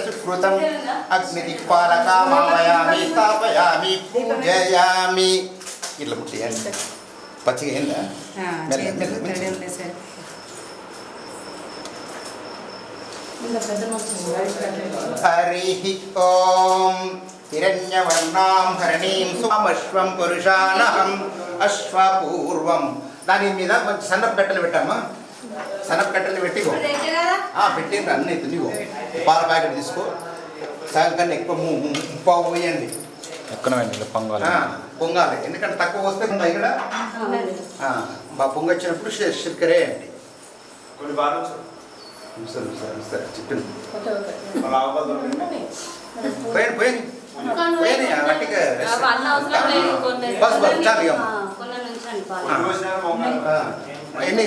సుకృతం అగ్నిదిక్పాలకామావయామి స్థాపయామి పూజయామి. ఇట్లా ముట్టియండి. పచ్చిగా అయిందా? హరి ఓం. హిరణ్యవర్ణాం హరణీం సుమశ్వం పురుషానహం అశ్వపూర్వం. దాని మీద కొంచెం సన్నపు కట్టెలు పెట్టామా? సన్నపు కట్టెలు పెట్టిగో పెట్టిండ్రు అన్నీ తినిగో. పాల ప్యాకెట్ తీసుకో. సగం కన్నా ఎక్కువ పావు పోయండి. ఎక్కడ పొంగాలి పొంగాలి. ఎందుకంటే తక్కువ వస్తే ఇక్కడ పొంగొచ్చినప్పుడు శర్కరే అండి. సరే చెప్పింది పోయింది గట్టిగా బస్ బస్ చాలు. ఎన్ని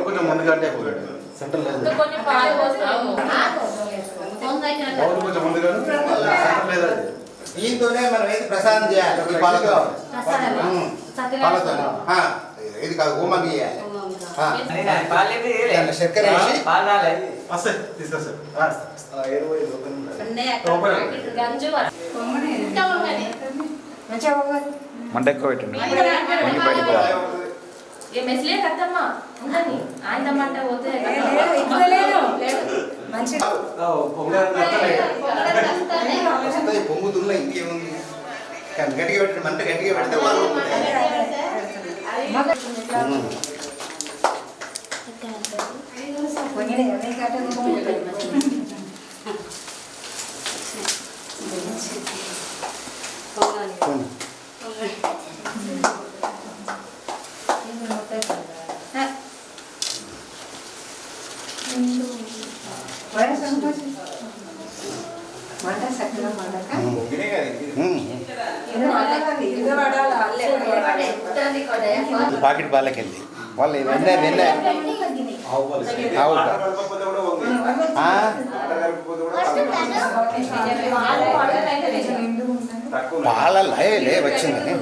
కొంచెం ముందుగా సెంటర్ లేదు. కొంచెం ముందుగా సెంటర్ లేదు. దీంతోనే మనం ఏది ప్రసాదం చేయాలి. పాలతో ఇది కాదు హోమం చేయాలి. చక్కెర వేసి మంట ఎక్కువ పెట్టండి. పొంగుతున్నా ఇంకేముంది. గట్టిగా పెట్టండి. మంట గట్టిగా పెడితే వాళ్ళు పాకెట్ పాలకెళ్ళి వాళ్ళు వెళ్ళే పాలలే వచ్చిందని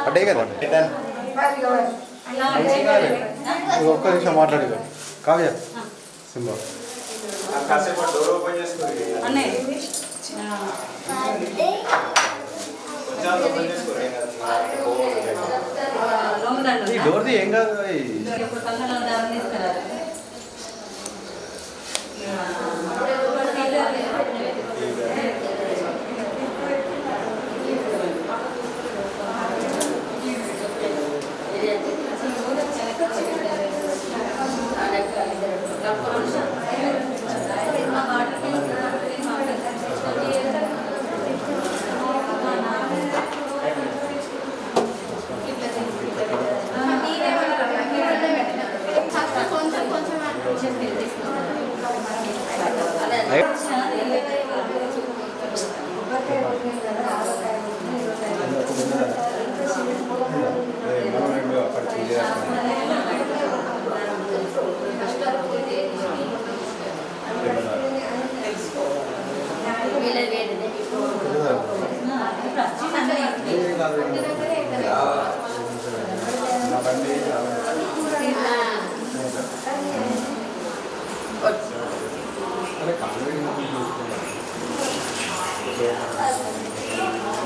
పడ్డాయి కదా. ఒక్క నిమిషం మాట్లాడి కావ్య సింబా ఈ డోర్ది ఏం కాదు.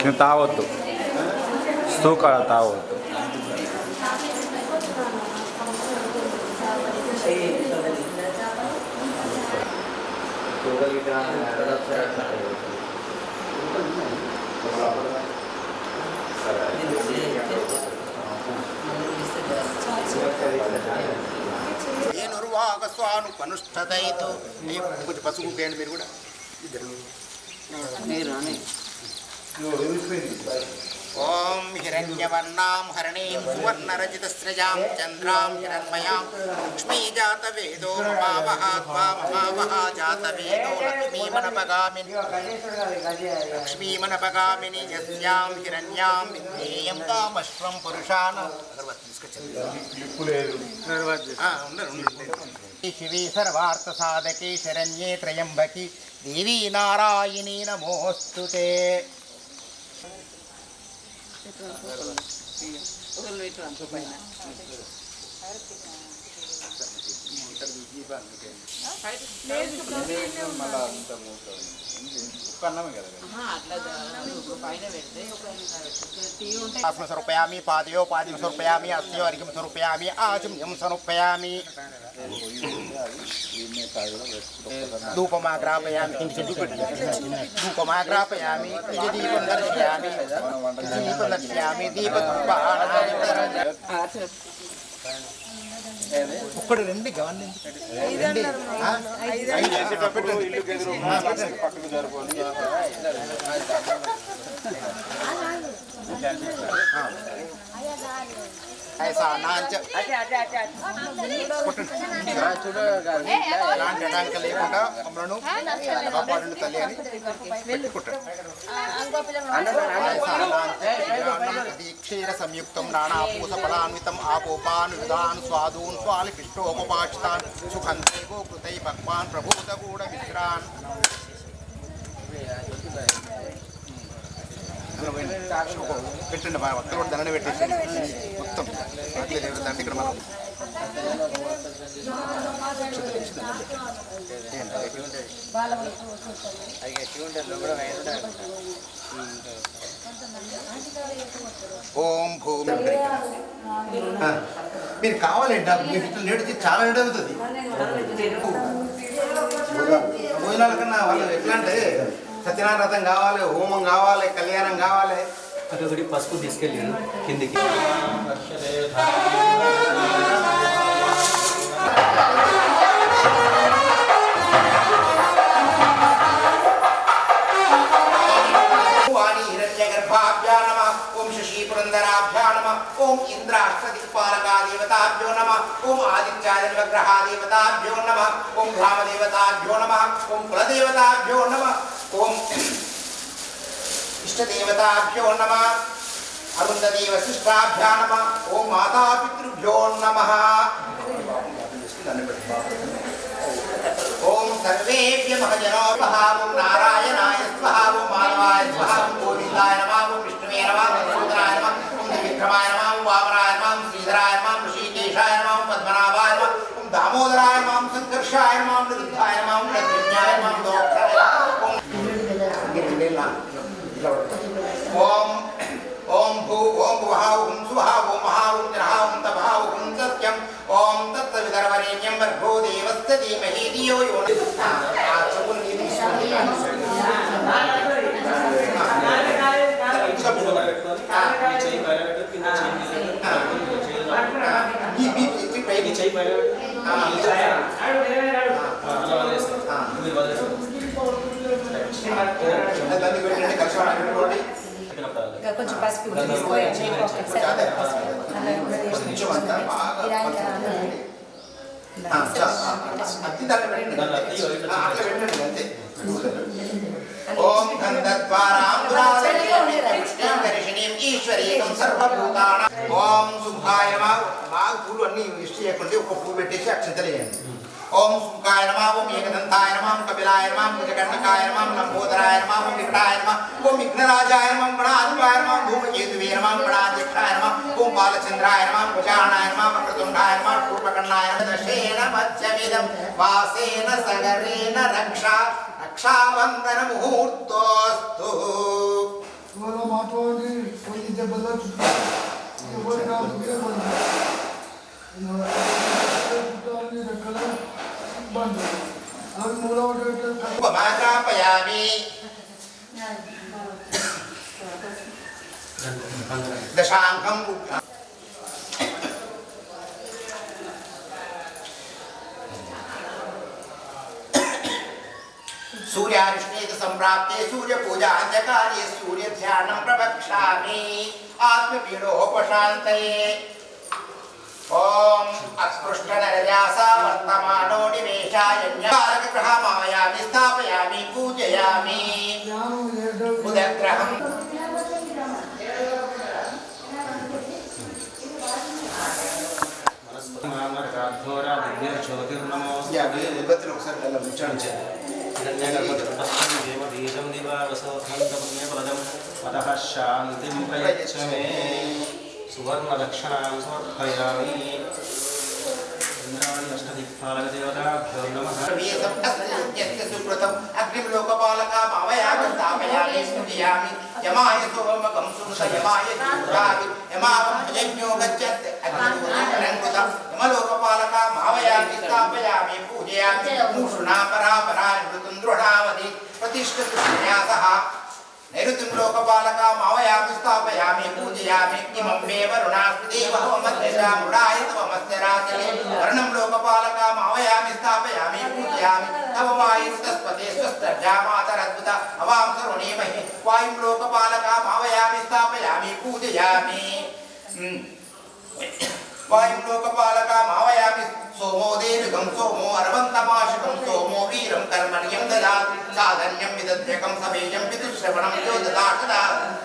నువ్వు తాగొద్దు, స్తూకాడ తాగొద్దు. స్వాను కనుష్ఠతైతో కొంచెం పసుపు పేయండి మీరు కూడా. ఇద్దరు ఓం హిరణ్యవర్ణాం హరణీం సువర్ణరజితస్రజాం చంద్రాం హిరణ్మయాం లక్ష్మీజాతవేదో మమావహ జాతవేదో లక్ష్మీమనపగామిని యస్యాం హిరణ్యాం విద్యేయం కామశ్వం పురుషాన్ శివీ సర్వార్థ సాధకే శరణ్యే త్రయంబకి దేవీ నారాయణీ నమోస్తుతే. సమర్పయామి పాదయో పాదం సమర్పయామి అస్యో అర్ఘ్యం సమర్పయామి ఆచమ్యం సమర్పయామి ధూపమాగ్రాపయామి ధూపమాగ్రాపయామి దీపం దర్శయామి ఒక్కడు రండి గవర్నమెంట్ ऐसा नाच అలాంటి అడానికి లేకుండా మమ్మలను కాపాడండి తల్లి అని క్షీర సంయుక్తం నానాపూస ఫలాన్వితం ఆపోపానుదాన్ స్వాదూన్ స్వాలిపిష్టోపపాక్షితాన్ సుఖంతే గోకృతై పక్వాన్ ప్రభూత గూఢ మిశ్రాన్ పెట్టండి మా ఒక్క కూడా దండని పెట్టేసి మొత్తం అంటే ఇక్కడ మనం ఓం భూమి మీరు కావాలండి మీకు ఇట్లా నేటికి చాలా లేట్ అవుతుంది. భోజనాల కన్నా వాళ్ళు ఎట్లా అంటే సత్యనారాయణ వ్రతం కావాలి, హోమం కావాలి, కళ్యాణం కావాలి. అదొకటి పసుపు తీసుకెళ్ళి కిందికి ఓం శశీ పురందరాభ్యా నమః. ఓం ఇంద్రాష్టదిక్పాలకా దేవతాభ్యో నమః. ఓం ఆదిత్యాదిగ్రహా దేవతాభ్యో నమః. ఓం గ్రామదేవతాభ్యో నమః. ఓం కులదేవతాభ్యో నమః. ఓం ఇష్టదేవతాభ్యో నమః. అరుంధతీ వశిష్టాభ్యా నమః. ఓం మాతాపితృభ్యో నమః. ఓం సర్వేభ్య మహజనో స్వహ. ఓం నారాయణాయ స్వహ. ఓం మాధవాయ స్వహ. ఓం గోవిందాయ నమః. ఓం విష్ణువే నమః. ఓం సూదరాయ నమః. ఓం త్రివిక్రమాయ నమః. ఓం వామనాయ నమః. ఓం శ్రీధరాయ నమః. ఋషికేశాయ నమః. ఓం పద్మనాభాయ నమః. ఓం దామోదరాయ నమః. ఓం సంకర్షాయ నమః. ఓం నిరుద్ధాయ నమః. ఓం రజ్ఞాయ నమః. ఓం ఓం భూ ఓం భువః ఓం సువః ఓం మహా ఓం జనః ఓం తపః ఓం సత్యం. ఓం తత్సవితర్వరేణ్యం భర్గో దేవస్య ధీమహి ధియో యో కొంచెం పసుపు తీసుకోవాలి. ఓం ఈశ్వరీయం సర్వభూతానాం. ఓం శుభాయ నమః. బాగా పూలు అన్ని ఇష్ట చేయకుండా ఒక పువ్వు పెట్టేసి అక్షంతలు వేయండి. ఓం శుభాయ నమః. ఓం ఏకదంతాయ నమః. కపిలాయ నమః. గజకర్ణకాయ నమః. లంబోదరాయ నమః. ఓం వికటాయ నమః. ఓం విఘ్నరాజాయ నమః. గణాధిపాయ నమః. ధూమకేతువే నమః. గణాధ్యక్షాయ నమః. ఓం బాలచంద్రాయ నమః. కుచారణాయ నమః. వక్రతుండాయ నమః. కూర్మకర్ణాయ నమః. దశేన మధ్యమిదం వాసేన సగరేణ రక్షా రక్షాబంధన ముహూర్తోస్తు. ఉపమాగ్రాపయామి. దశాంకం సూర్యారిష్ణేత संप्राप्ते सूर्य पूजा च कार्ये सूर्य ध्यानं प्रवक्ष्यामि आत्मपीडोपशान्तये ओम अस्पृष्टनरजासा वर्तमानो निवेशायन्यकारकग्रहमायामि स्थापयामि पूजयामि बुधग्रहम् अतः शान्तिं प्रयच्छ मे सुवर्णदक्षिणां समर्पयामि इन्द्राणि अष्टदिक्पालकदेवताभ्यो नमः सुकृतम् अग्निं लोकपालकामावयामि स्थापयामि पूजयामि यमाय सोमकं सुनयमाय दूधामि यमावं यज्ञो गच्छत् अग्निलोकपालकं यमलोकपालकामावयामि स्थापयामि पूजयामि मूषुणा परापरा निवृत्तं दृढावधि प्रतिष्ठतु न्यासः नैऋतिं लोकपालकामावयामि स्थापयामि पूजयामि इमं मे वरुणास्पदेवहोमध्यजामुडाय तव मत्स्यराजले वर्णं लोकपालकामावयामि स्थापयामि पूजयामि तव वायुस्तस्पते स्वस्तर्जामातरद्भुत अवां सरुणीमहि वायुं लोकपालकामावयामि स्थापयामि पूजयामि वायुं लोकपालकामावयामि सोमो देविकं सोमो अर्वन्तमाशकं सोमो वीरं कर्मण्यं ददाति साधन्यं विदध्यकं समेजं पितुश्रवणं यो ददाशदा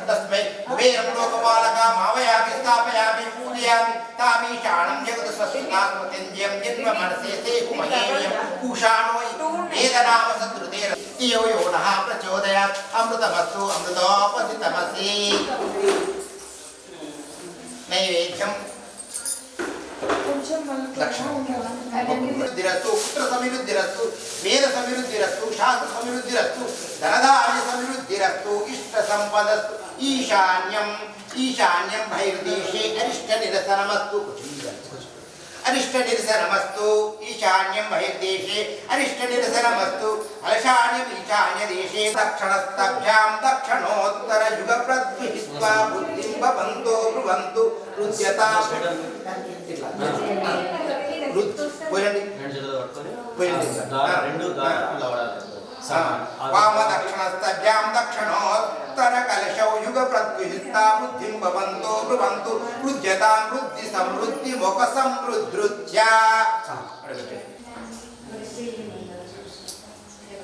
तस्मै कुबेरं लोकपालकामावयामि स्थापयामि पूजयामि तामीशानं जगत्स्वस्तिनास्मतिञ्जयं जन्ममनसे सेकुमहेयं पूषाणो वेदनाम सद्रुते यो यो नः प्रचोदयात् अमृतमस्तु अमृतोपसितमसि नैवेद्यं समृद्धिरस्तु पुत्र समृद्धिरस्तु वेद समृद्धिरस्तु शास्त्र समृद्धिरस्तु धनधान्य समृद्धिरस्तु इष्ट संपदस्तु ईशान्यं बहिर्देशे अरिष्ट निरसनमस्तु अरिष्ट निरसनमस्तु ईशान्यं बहिर्देशे अरिष्ट निरसनमस्तु अलशान्यं ईशान्य देशे दक्षिणस्तभ्यां दक्षिणोत्तर युग प्रद्विहित्वा बुद्धिं भवन्तो ब्रुवन्तु रुच्यता वाम दक्षिणस्तभ्यां दक्षिणोत्तर कलशौ युग प्रद्विहित्वा बुद्धिं भवन्तो ब्रुवन्तु रुच्यतां वृद्धि समृद्धि मोक समृद्धृत्या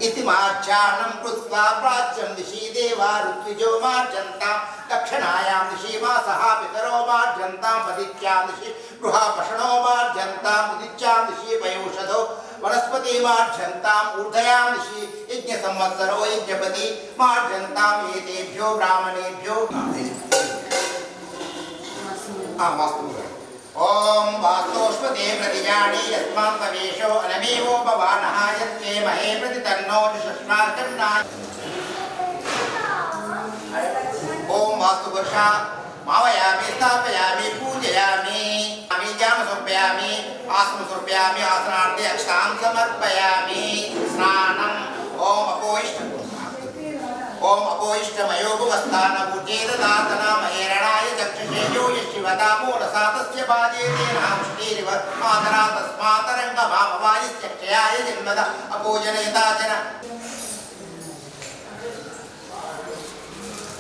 इति मार्जानं कृत्वा प्राच्यं दिशि देवा ऋत्विजो मार्जन्तां दक्षिणायां दिशि वासः पितरो मार्जन्तां पदित्यां दिशि गृहापषणो मार्जन्तां उदित्यां दिशि पयोषधो वनस्पति मार्जन्तां ऊर्ध्यां दिशि यज्ञसंवत्सरो यज्ञपति मार्जन्तां एतेभ्यो ब्राह्मणेभ्यो ओम वास्तोष्पदे प्रतिजाने यस्मान् तवेशो अनमेवो भवानः यत्ते महे प्रतितन्नो जुषस्मार्कन्ना ओम वास्तुपुरुषा मावयामि स्थापयामि पूजयामि ज्ञानं समर्पयामि आसनं समर्पयामि आसनार्थे अक्षतां समर्पयामि स्नानम् ओम अपोइष्टमयो भुवस्थानभुजेददातना महेरणाय चक्षुषे यो यशिवता मूलसातस्य बाजेतेनामुष्टिरिव मातरा तस्मातरङ्गमामवायश्चक्षयाय जन्मद अपोजनयताचन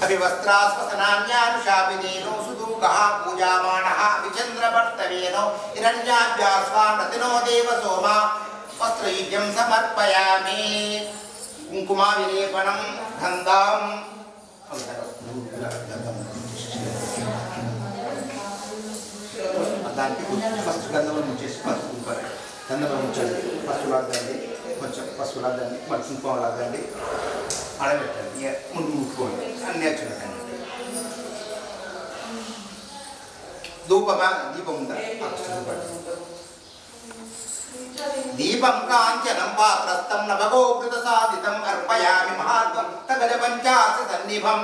अभिवस्त्रास्वसनान्यानुशापिनेनो सुदूकः पूजामानः विचन्द्रभर्तवेनो हिरण्याभ्यास्वानतिनो देवसोमा वस्त्रयुज्यं समर्पयामि कुंकुमा विलेपनम गंधाम దానికి ఫస్ట్ గంధం ముంచేసి పసుపు గంధం ముంచండి పసుపు లాగండి కొంచెం పసుపు లాగండి మళ్ళీ కుంకుమ లాగండి ఆడబెట్టండి ముందు ముట్టుకోండి అన్నీ వచ్చుకోండి ధూపమా దీపం ఉందా दीपं कांचनं पात्रस्थं नभगोकृतसादितम् अर्पयामि महात्वं तगजपञ्चास्य सन्निभं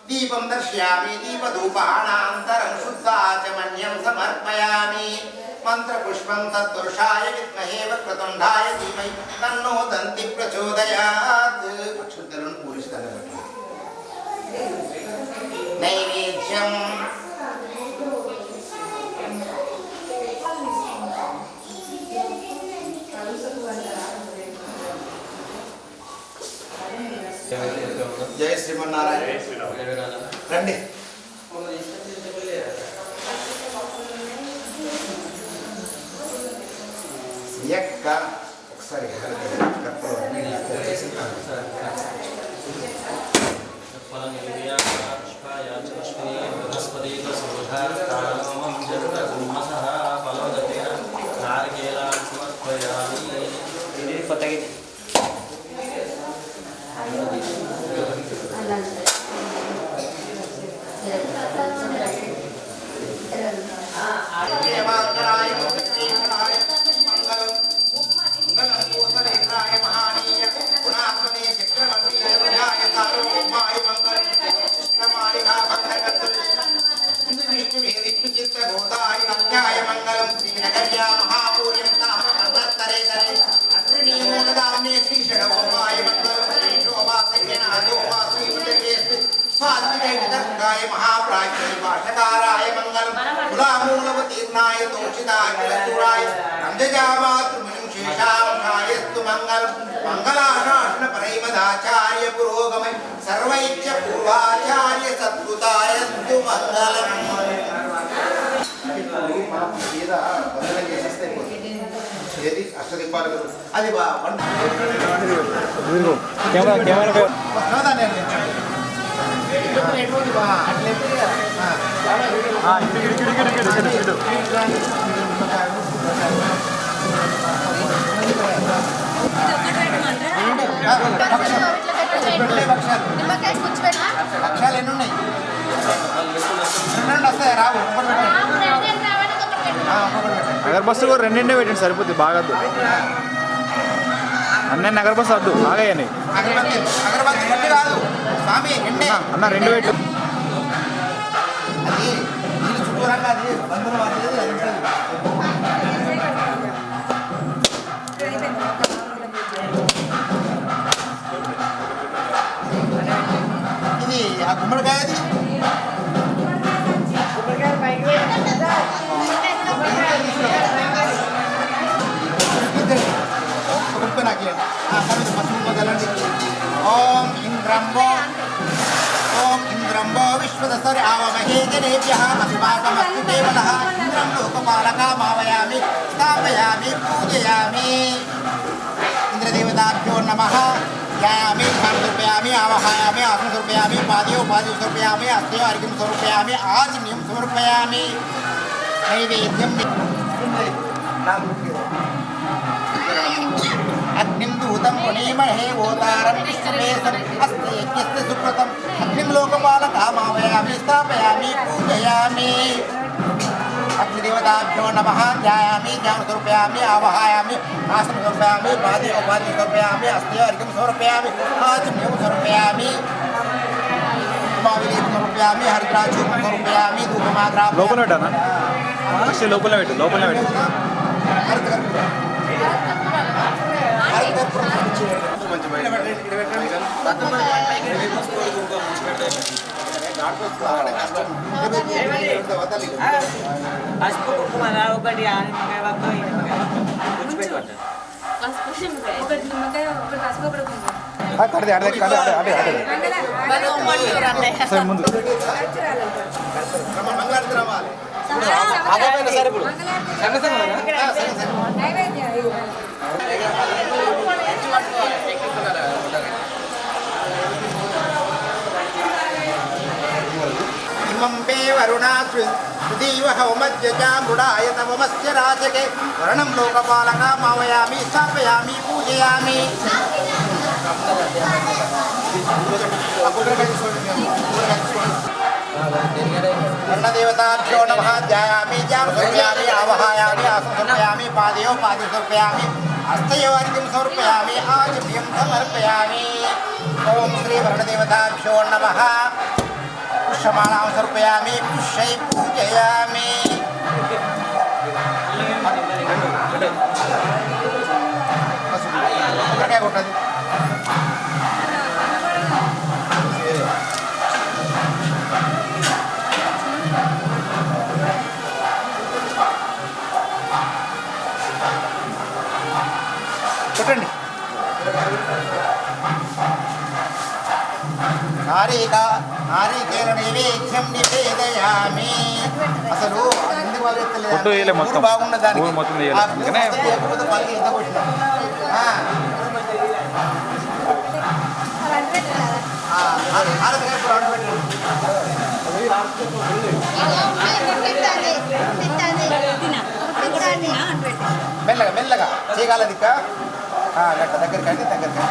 दीपं दर्शयामि दीपधूपानान्तरं शुद्धाचमन्यं समर्पयामि मन्त्रपुष्पं तत्पुरुषाय विद्महे वक्रतुण्डाय धीमहि तन्नो दन्ति प्रचोदयात् अक्षन्तरं पूरिष्ठानं नैवेद्यं జయ శ్రీమన్నారాయణ. రండి. ఎక్క ఒకసారి महाप्राज्ञाय मंगलम कुलामूलवतीर्णाय तोषिताय नंदजामातृमुनिं शेषांशायस्तु मंगलम मंगलाशासन परैमदाचार्य पुरोगमय सर्वैच्य पूर्वाचार्य सद्गुतायस्तु मंगलम. ఏది అష్టదిక్పాలకు అది లక్షాలు ఎన్ని ఉన్నాయి? రెండు వస్తాయి రావు. అగరబస్సు కూడా రెండిండే పెట్టండి సరిపోతుంది బాగా అన్నీ అగరబస్సు వద్దు బాగా అగరబత్తి కాదు స్వామి అన్న రెండు పెట్టు. అది చుట్టూరంగా అది బంధువులు ఇది ఆ గుమ్మడికాయ అది ఓం ఇంద్రంబో విశ్వదసరి ఆవమహే జనేభ్యః అస్మాకమస్తు దేవతః ఇంద్రం లోకపాలకామావయామి స్థాపయామి పూజయామి. ఇంద్రదేవతాభ్యో నమః. ध्यायामि ध्यान समर्पयामि आवाहयामि आसन समर्पयामि पादयोः पादयोः समर्पयामि हस्तयोः अर्घ्यं समर्पयामि आचमनीयं समर्पयामि. नैवेद्यं अग्निं दूतं पुनीमहे ओतारं विश्वमेशम् अस्ति यज्ञस्य सुकृतम् अग्निं लोकपालकामावयामि स्थापयामि पूजयामि. अग्निदेवताभ्यो नमः. ध्यायामि ध्यान समर्पयामि आवाहयामि आसन समर्पयामि पादयोः पादयोः समर्पयामि हस्तयोः अर्घ्यं समर्पयामि आचमनीयं समर्पयामि. उमाविलीं समर्पयामि हरिद्राक्षं समर्पयामि धूपमाग्रां లోపల పెట్టానా లోపల పెట్టు లోపల పెట్టు. పసుపు కుంకుమ ఒకటి ముందు वरुणाद्रीव हवमज्जामृडाय तवमस्य राजके वर्णं लोकपालकामावयामि स्थापयामि पूजयामि. वर्णदेवताभ्यो नमः. ध्यायामि ध्यान समर्पयामि आवाहयामि आसन समर्पयामि पादयोः पादयोः समर्पयामि हस्तयोः अर्घ्यं समर्पयामि आचमनीयं समर्पयामि. ओम श्री वर्णदेवताभ्यो नमः. पुष्पमालां समर्पयामि पुष्पै पूजयामि. కొట్టండి. నారికేల నైవేద్యం నివేదయామి. అసలు ఎందుకు వాళ్ళు ఎత్తలేదు? ఫోటో వేయలే మొత్తం. ఊరు బాగున్న దానికి. ఊరు మొత్తం వేయలే. ఆ ఊరు అందుకనే మొత్తం వేయకపోతే పల్లి ఎంత కొట్టినా. ఆడపిల్ల ఇప్పుడు ఆడ పెట్టండి. మెల్లగా మెల్లగా చేయగలది ఇక గట్ట దగ్గరికి అండి దగ్గరికి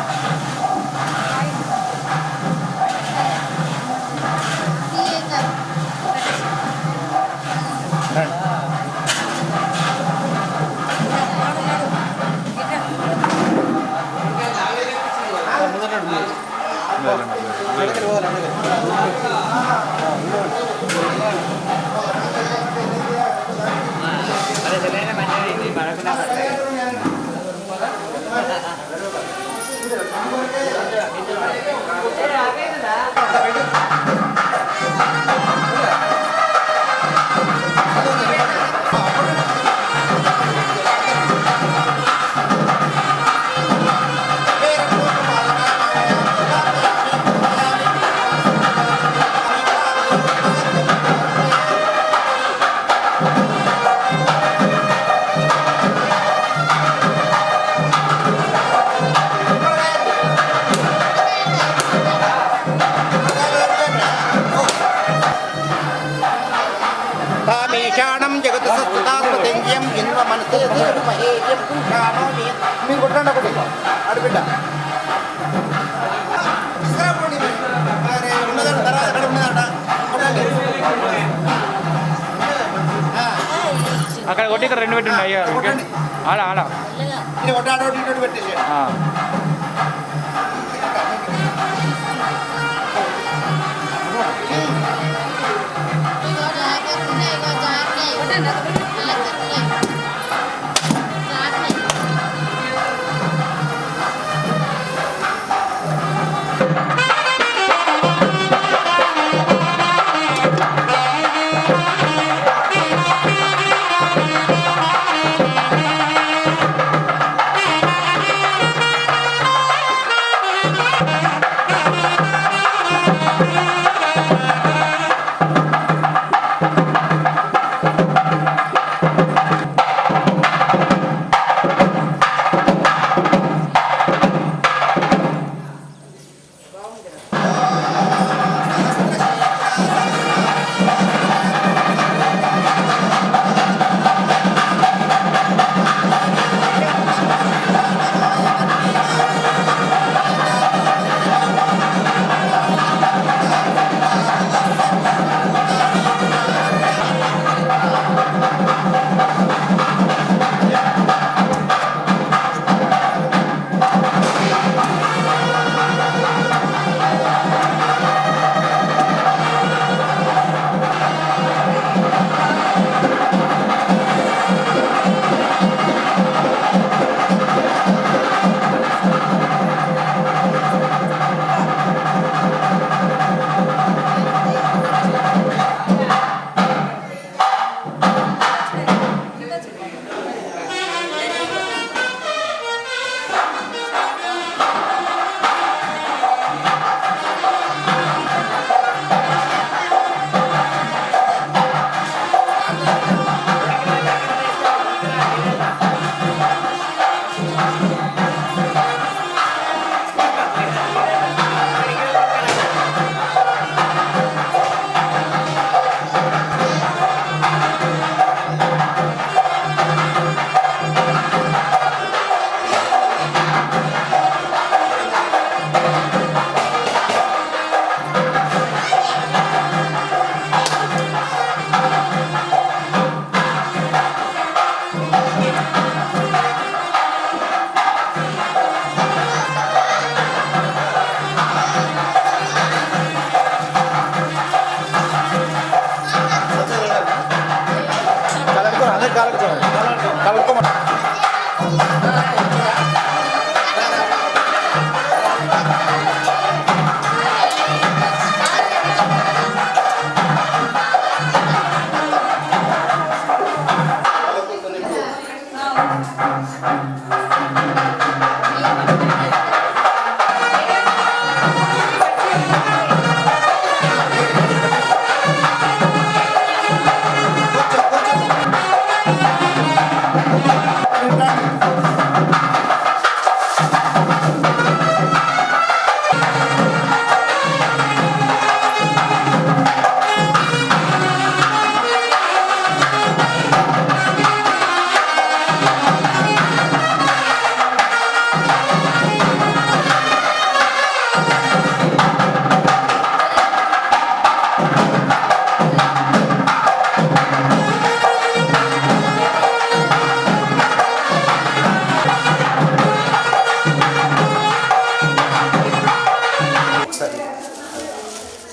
తామీశానం జగత్ సత్తాత్మత్యం జన్మ మనసే మహేయం పురుషానో మీరు కొట్టండి ఒకటి అడుగుబిడ్డ ఉన్నదంట తర్వాత అక్కడ ఉన్నదంట కొట్టండి. అక్కడ కొట్టి ఇక్కడ రెండు పెట్టుండే అయ్యా ఆడ ఆడ ఇది ఒకటి ఆడ ఒకటి ఇటు పెట్టేసి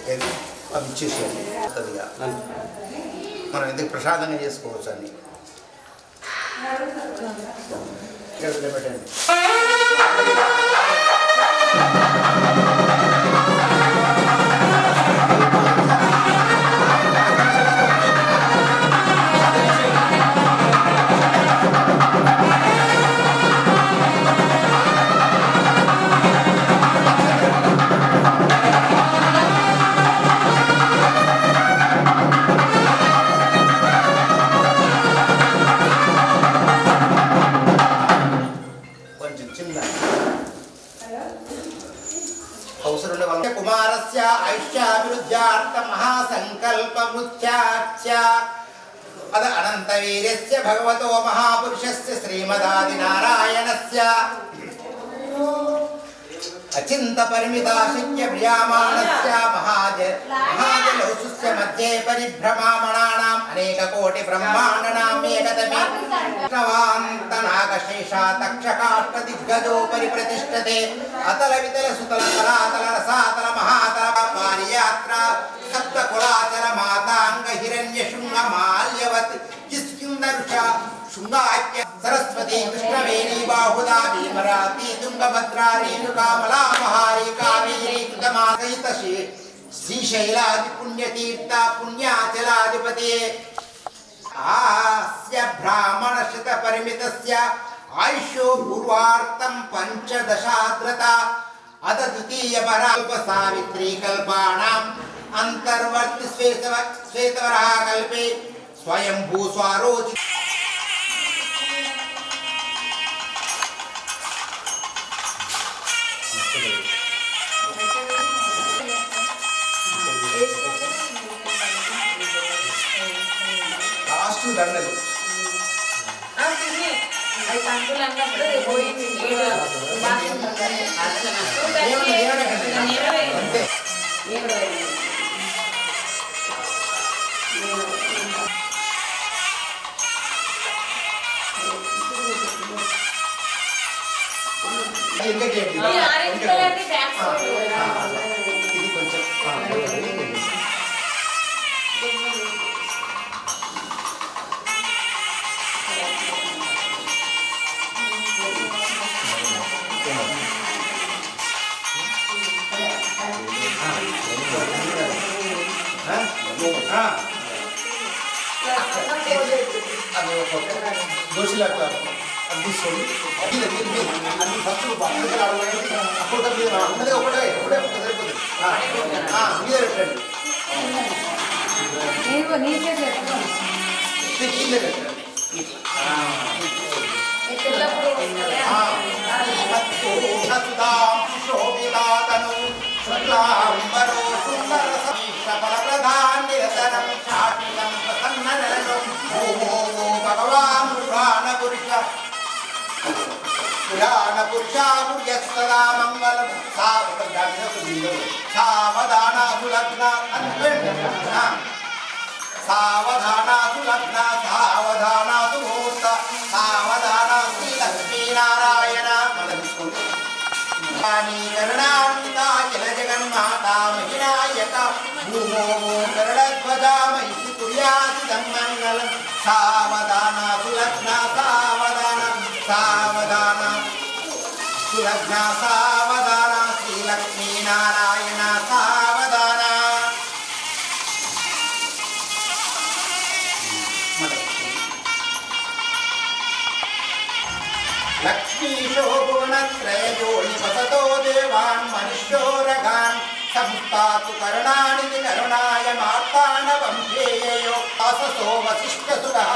ఏది అవి ఇచ్చేసేయండి కొత్తదిగా మనం ఎందుకు ప్రసాదంగా చేసుకోవచ్చు అని ఇక్కడ పెట్టండి. కుమారస్య ఐష్యాభివృద్ధ్యార్థ మహాసంకల్పముచ్చాచ్య అద అనంతవీర్యస్య భగవతో మహాపురుషస్య శ్రీమదాదినారాయణస్య అచింత పరిమితాశక్య ప్రియామాణస్య మహాజలౌసుస్య మధ్యే పరిభ్రమామణానాం అనేక కోటి బ్రహ్మాండనాం ఏకతమే నాగశేషా తక్షకాష్ట దిగ్గజోపరి ప్రతిష్టతే అతల వితల సుతల కళాతల రసాతల మహాతల పారియాత్ర సప్త కులాచల మాతాంగ హిరణ్య శృంగ మాల్యవత్ కిష్కిందరుష శృంగాఖ్య సరస్వతి కృష్ణవేణి బాహుదా భీమరాతి తుంగభద్రా రేణుకా మలామహారి కావేరీ కృతమాసహిత శ్రీశైలాది పుణ్యతీర్థ పుణ్యాచలాధిపతే ఆస్య బ్రాహ్మణశత పరిమితస్య ఆయుషో పూర్వార్థం పంచదశాద్రత అత ద్వితీయ పరాల్ప సావిత్రీ కల్పానాం అంతర్వర్తి శ్వేతవరః కల్పే స్వయంభూ స్వారోచి లాస్ట్ దండలు ఇది కొంచెం దోషులకు అది తీసుకోండి అన్ని ఫస్ట్ అప్పుడు ఉన్నది ఒకటే సరిపోతుంది మీద పెట్టండి కింద పెట్టండి శోభితాతను శుక్లాంబరో సుందర సమీషఫలప్రధాన్ నిరతరం శాశ్వతం ప్రసన్ననయనం ఓ భగవాన్ పురాణపురుష పురుషాపుర్యస్తదా మంగళం సావధానాసు లగ్న సావధానాసు లగ్న సావధానాసు ముహూర్త సావధాన శ్రీ లక్ష్మీనారాయణ కరుణాన్వితాచల జగన్మాతా మహినాయక భూమో గరుడధ్వజా మహిషి కుర్యాసిదం మంగళం సావధాన సులగ్న సావధాన సావధాన సులగ్న సావధాన శ్రీ లక్ష్మీనారాయణ సావధాన లక్ష్మీశో భువనత్రయజోని వసతో దేవాన్ మనుష్యోరగాన్ సంస్థాతు కరుణానిధి కరుణాయ మార్తాన వంశేయో ఆససో వసిష్ఠసురః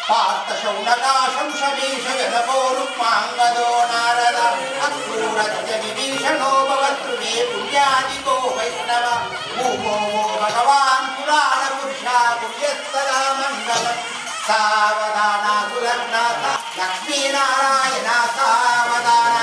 పార్థశౌనకాశం శమీష జనపో రుక్మాంగదో నారద అక్రూరస్య విభీషణో భవతృమే పుణ్యాదికో వైష్ణవ భూమో భగవాన్ పురాణ పురుషా పుణ్యస్తదా మంగళం సావధాన సులగ్న లక్ష్మీనారాయణ సావధాన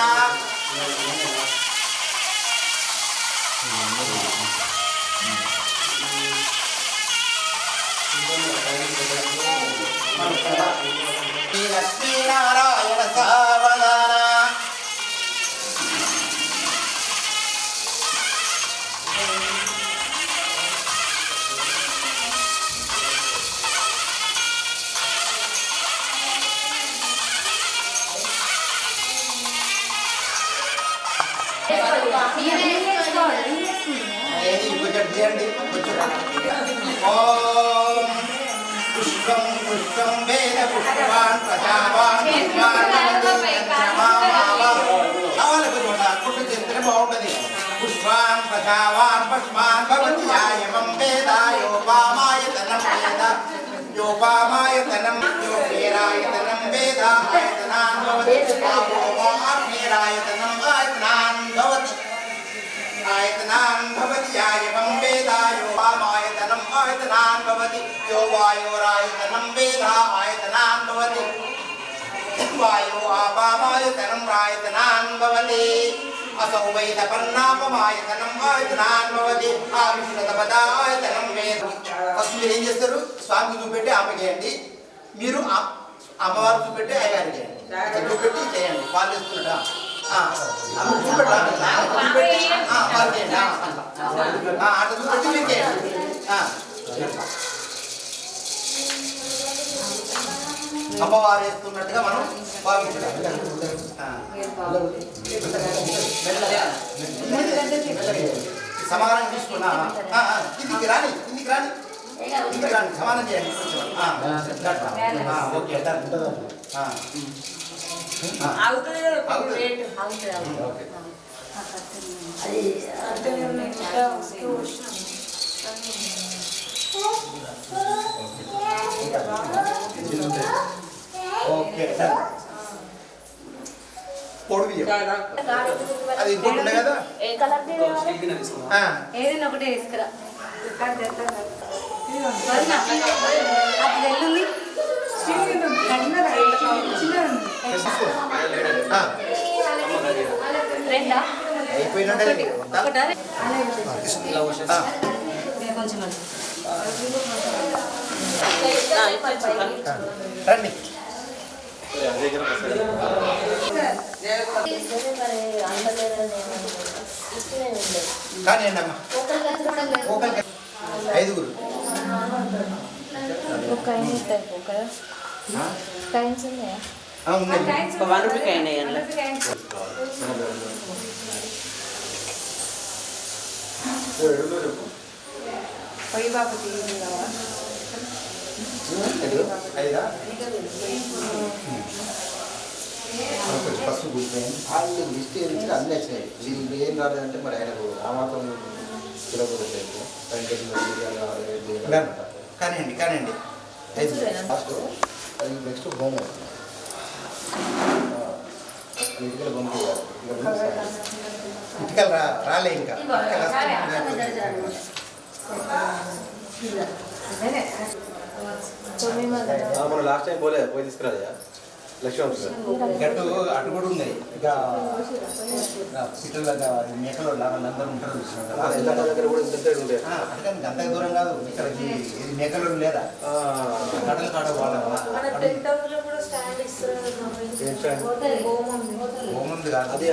లక్ష్మీనారాయణ సావధాన ఓం పుష్పం పుష్పం వేద పుష్పవాన్ ప్రజావాన్ కుట్టు చేస్తేనే బాగుంటుంది. పుష్పాన్ ప్రజావాన్ పష్మాన్ భవతి యాయమం వేద యోపామాయతనం వేద యోపామాయతనం యోపేరాయతనం వేద ఆయతనాన్ భవతి ఆగ్నేరాయతనం ఆయతనాన్ భవతి ఆయతనాన్ భవతి యాయమం వేద యోపామాయతనం ఆయతనాన్ భవతి యో వాయోరాయతనం వేద ఆయతనాన్ భవతి వాయో ఆపామాయతనం రాయతనాన్ భవతి असौ వైదపన్నాపమాయతనం ఆయతనాన్ భవతి ఆవిష్ణతపదాయతనం వేద. ఫస్ట్ మీరు ఏం చేస్తారు? స్వామికి చూపెట్టి ఆమె చేయండి, మీరు అమ్మవారు చూపెట్టి అయ్యగారు చేయండి. చూపెట్టి చేయండి. వాళ్ళు ఇస్తున్నట చూపెట్టి వాళ్ళు చేయండి. అట్లా చూపెట్టి మీరు చేయండి. అమ్మవారు వేస్తున్నట్టుగా మనం భావించాలి. సమానం తీసుకున్నా కిందికి రాని సమానం చేయండి. ఓకే ఓకే పొడివి అది ఇంకోటి కదా. ఏదైనా ఒకటే తీసుకురా. ఎల్లుంది రెండా అయిపోయినట్టే ఒకటా కొంచెం రండి. కానీ అమ్మా ఒకరికి 5 పొయ్యి బాబు ఐదా పసుపు వాళ్ళు లిస్ట్ ఏంటి అన్నీ వచ్చినాయి. వీళ్ళు ఏం రాలేదంటే మరి ఆయనకు ఆ మాత్రం కానివ్వండి ఫస్ట్ అది నెక్స్ట్ హోమ్ ఇటుకలు పంపించాలి. ఇటుకలు రాలే ఇంకా మనం లాస్ట్ టైం పోలే పోయి తీసుకురాలే గట్టు అటు కూడా ఉన్నాయి. ఇక పిట్టల మేకలు వాళ్ళందరూ ఉంటారు దగ్గర కూడా ఉంటాయి. అంత దూరం కాదు. ఇక్కడ ఇది మేకలు లేదా కడలు కాడ హోముంది కాదు. అది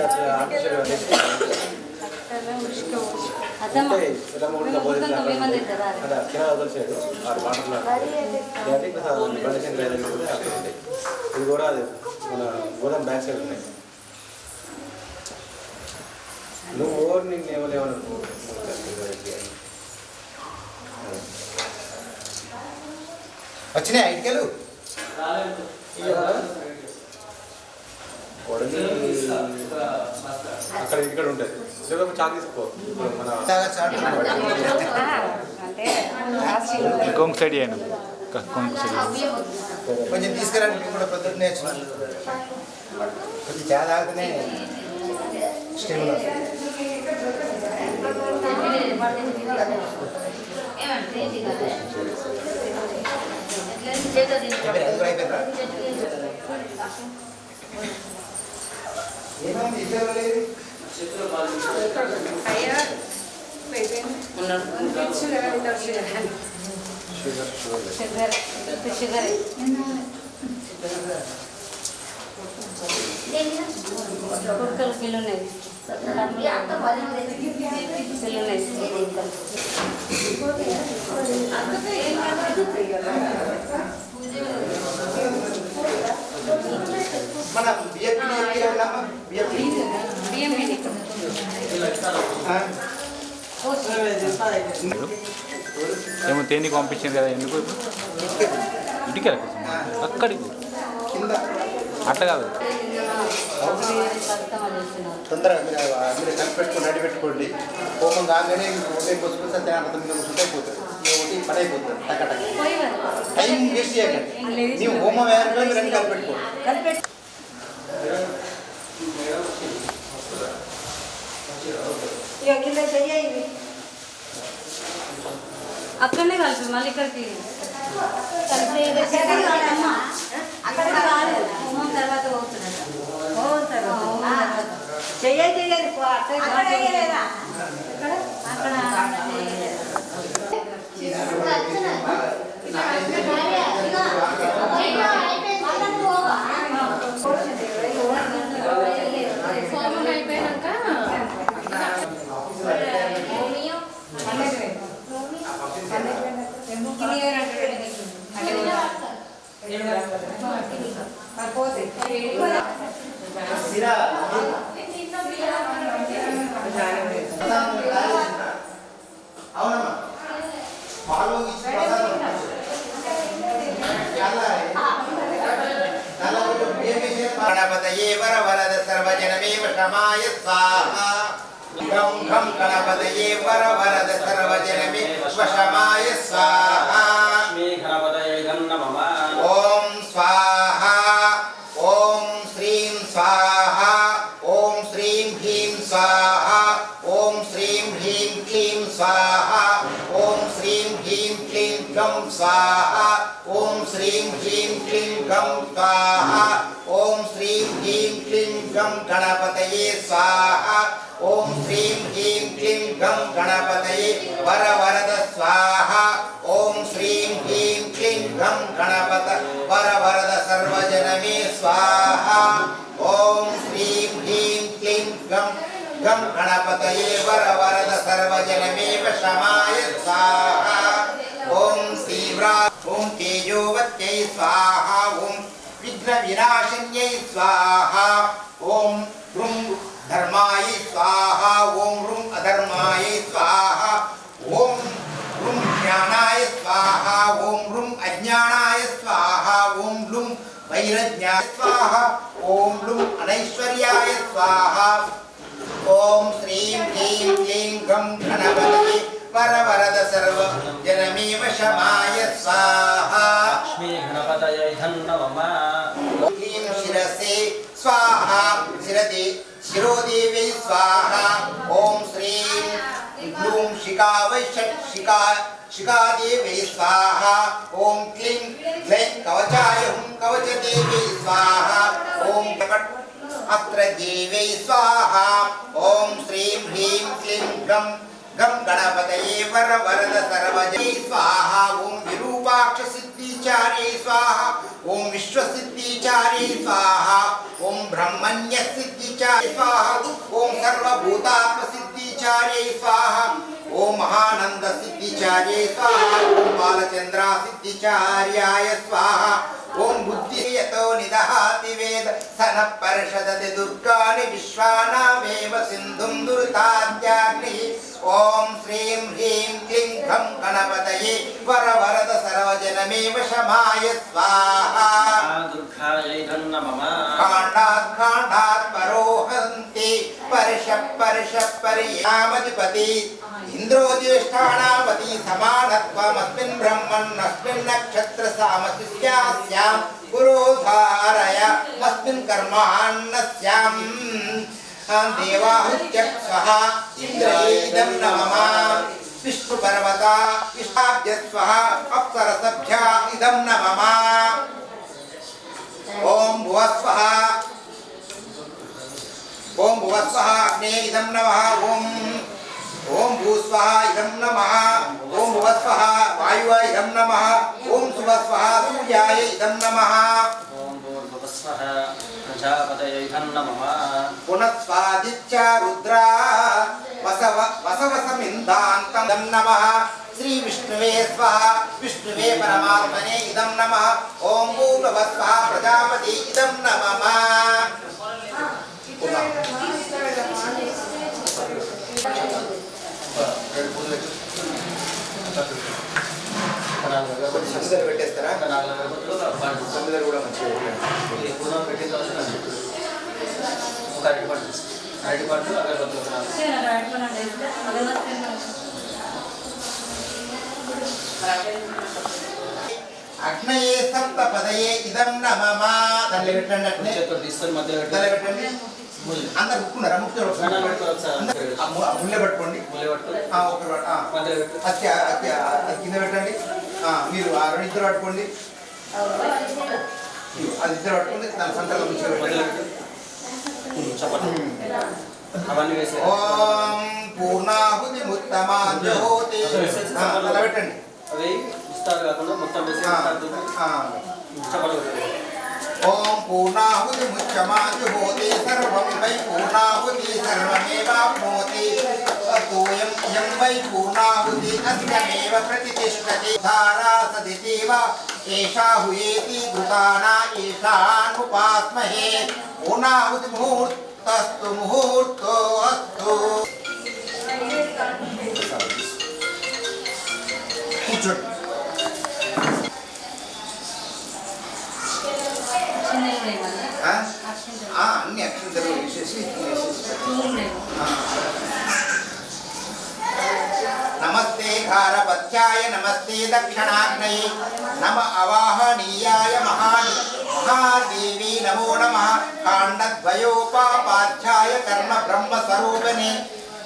ఇది కూడా అది మన గోదాం బ్యాక్ సైడ్ ఉన్నాయి. నువ్వు ఓవర్ నిన్ను ఏమలేమనుకో వచ్చినాయి ఇటుకలు అక్కడ ఇక్కడ ఉంటుంది. చాక్ తీసుకో మన ఇంకొక సైడ్ చేయను కొంచెం తీసుకురండి. మీకు కూడా పొద్దున్న నేర్చుకున్నాను. కొంచెం చాలా ఆగితేనే స్టేబుల్ వస్తుంది. అయిపోయిందా? ఏమైంది ఇద్దరు లేదు? షుగర్ కుక్కలు కిలోనే మన బియ్యం ఏమో తేనికి పంపించింది కదా ఎందుకు ఇప్పుడు ఇంటికి అక్కడికి కింద అట్లా కాదు తొందరగా మీరు కలిపెట్టుకుని రెడీ పెట్టుకోండి హోమం కాగానే ఉదయం పుస్తకం సత్యనారాయణ మీద కూర్చుంటే అయిపోతుంది ఒకటి పని అయిపోతుంది టక టైం వేస్ట్ చేయకండి ನೀವು హోమం వేయాలంటే మీరు అన్ని కలిపెట్టుకోండి అక్కడనే కలిపి మళ్ళీ ఇక్కడికి హోమం తర్వాత చెయ్యాలి అక్కడ అవునమ్మా పాలు ఇచ్చి गणपतये वरवरद सर्वजनमेव क्षमाय स्वाहा गं घं गणपतये वरवरद सर्वजनमेव क्षमाय स्वाहा ॐ स्वाहा ॐ श्रीं स्वाहा ॐ श्रीं ह्रीं स्वाहा ॐ श्रीं ह्रीं क्लीं स्वाहा ॐ श्रीं ह्रीं क्लीं गं स्वाहा ॐ श्रीं ह्रीं क्लीं गं स्वाहा ॐ श्रीं ह्रीं क्लीं गं गणपतये स्वाहा ॐ श्रीं ह्रीं क्लीं गं गणपतये वरवरद स्वाहा ॐ श्रीं ह्रीं क्लीं गं गणपत वरवरद सर्वजनमे स्वाहा ॐ श्रीं ह्रीं क्लीं गं गं गणपतये वरवरद सर्वजनमेव क्षमाय स्वाहा ॐ तीव्रा ॐ तेजोवत्यै स्वाहा ॐ विघ्नविनाशिन्यै स्वाहा ॐ ह्रुं धर्माय स्वाहा ॐ ह्रुं अधर्माय स्वाहा ॐ ह्रुं ज्ञानाय स्वाहा ॐ ह्रुं अज्ञानाय स्वाहा ॐ ह्रुं वैरज्ञाय स्वाहा ॐ ह्रुं अनैश्वर्याय स्वाहा ॐ श्रीं ह्रीं क्लीं गं गणपतये वरवरद सर्व जनमेव क्षमाय स्वाहा लक्ष्मी गणपतये नमः क्लीं शिरसे स्वाहा शिरोदेवी स्वाहा ॐ श्रीं ग्लूं शिखावै शिखादेवी स्वाहा ॐ क्लीं ग्लैं कवचाय हुं कवचदेवी स्वाहा ॐ अस्त्रदेवी स्वाहा ॐ श्रीं ह्रीं क्लीं गं गं गणपतये वरवरद सर्वजय स्वाहा ॐ विरूपाक्ष सिद्धिचार्यै स्वाहा ॐ विश्वसिद्धिचार्यै स्वाहा ॐ ब्रह्मण्य सिद्धिचार्यै स्वाहा ॐ सर्वभूतात्म सिद्धिचार्यै स्वाहा ॐ महानंद सिद्धिचार्यै स्वाहा ॐ बालचंद्र सिद्धिचार्याय स्वाहा ॐ बुद्धियतो निदहाति वेद सनः परिषदति दुर्गानि विश्वानामेव सिन्धुं दुरिताद्याग्निः ॐ श्रीं ह्रीं क्लीं घं गणपतये वरवरद सर्वजनमेव क्षमाय स्वाहा दुर्गायै नमः काण्डात् काण्डात् परोहन्ति परिषप्परियामधिपति इंद्रो ज्येष्ठानामति समानत्वमस्मिन् ब्रह्मण्यस्मिन् नक्षत्रसामशिष्यास्यां पुरोधारय अस्मिन् कर्मान्नस्याम् देवाहुत्यः स्वः इन्द्रयेदं नमः विष्णुपर्वता इष्टाभ्य स्वः अप्सरसभ्या इदं नमः ॐ भुवस्वः अग्ने इदं नमः ॐ भूस्वः इदं नमः ॐ भुवस्वः वायुव इदं नमः ॐ सुवस्वः सूर्याय इदं नमः ॐ भूर्भुवस्वः प्रजापतये नमः पुनस्वादित्य रुद्रा वसवसमिन्दान्तं नमः श्री विष्णुवे स्वाहा विष्णुवे परमात्मने इदं नमः ॐ भूर्भुवस्वः प्रजापति इदं नमः కొద్ది సందులు పెట్టేస్తారా? 4 అగరబత్తులు సందులు కూడా మంచిగా పెట్టండి. పూర్ణం పెట్టిన తర్వాత ఒక అరటిపండు అగరబత్తులు ఒక 4. సరే, అక్కడ పెట్టుకున్నాడు. అగరబత్తి అగ్నయే సప్త పదయే ఇదం నమః. దాన్ని పెట్టండి. అట్నే చేతితో తీసుకొని మధ్యలో దాన్ని పెట్టండి. అందరు ముక్కున్నారా? ముక్కు ముళ్ళే పట్టుకోండి. ఒకరు అది కింద పెట్టండి. మీరు ఆ రెండిద్దరు పట్టుకోండి. అది ఇద్దరు పట్టుకోండి. దాని సంకల్పం మంచిగా పెట్టండి. అవన్నీ వేసి ఓం పూర్ణాహుతి ముత్తమా జ్యోతి. అలా పెట్టండి. అవి ఇస్తారు కాకుండా మొత్తం వేసి చప్పట్లు. ఓం పూర్ణాహుతి ముచ్చమా జ్యోతి సర్వం వై పూర్ణాహుతి సర్వమేవాప్నోతి. తోయం యం వై పూర్ణాహుతి అస్యమేవ ప్రతిష్ఠతి. ధారా సదితివ ఏషా హుయేతి ఘృతానా ఏషానుపాస్మహే. పూర్ణాహుతి ముహూర్తస్తు ముహూర్తో అస్తు. కూర్చోండి. అన్ని అక్షంతలు వేసేసి నమస్తే ఘారపత్యాయ నమస్తే దక్షిణాగ్నయే నమ అవాహనీయాయ మహాదేవి నమో నమః. కాండద్వయోపాధ్యాయ కర్మ బ్రహ్మ స్వరూపిణే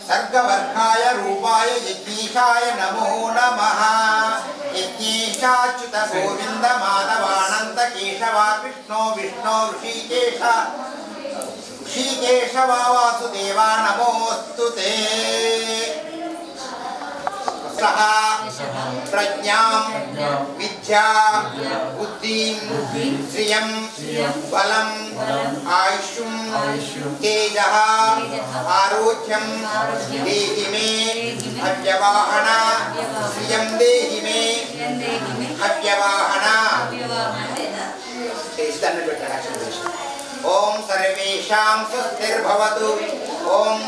సర్గవర్గాయ రూపాయ యజ్ఞేశాయ నమో నమః. యజ్ఞేశాచ్యుత గోవింద మాధవానంద కేశవ కృష్ణో విష్ణో ఋషికేశ వాసుదేవ నమోస్తు తే. ప్రజ్ఞాం విద్యా బుద్ధిం శ్రియం బలం ఆయుష్యం తేజః ఆరోగ్యం దేహి మే అవ్యవాహన. శ్రియం దేహి మే అవ్యవాహన. దండం పెట్టండి. ఓం సర్వేషాం స్వస్తిర్భవతు. ఓం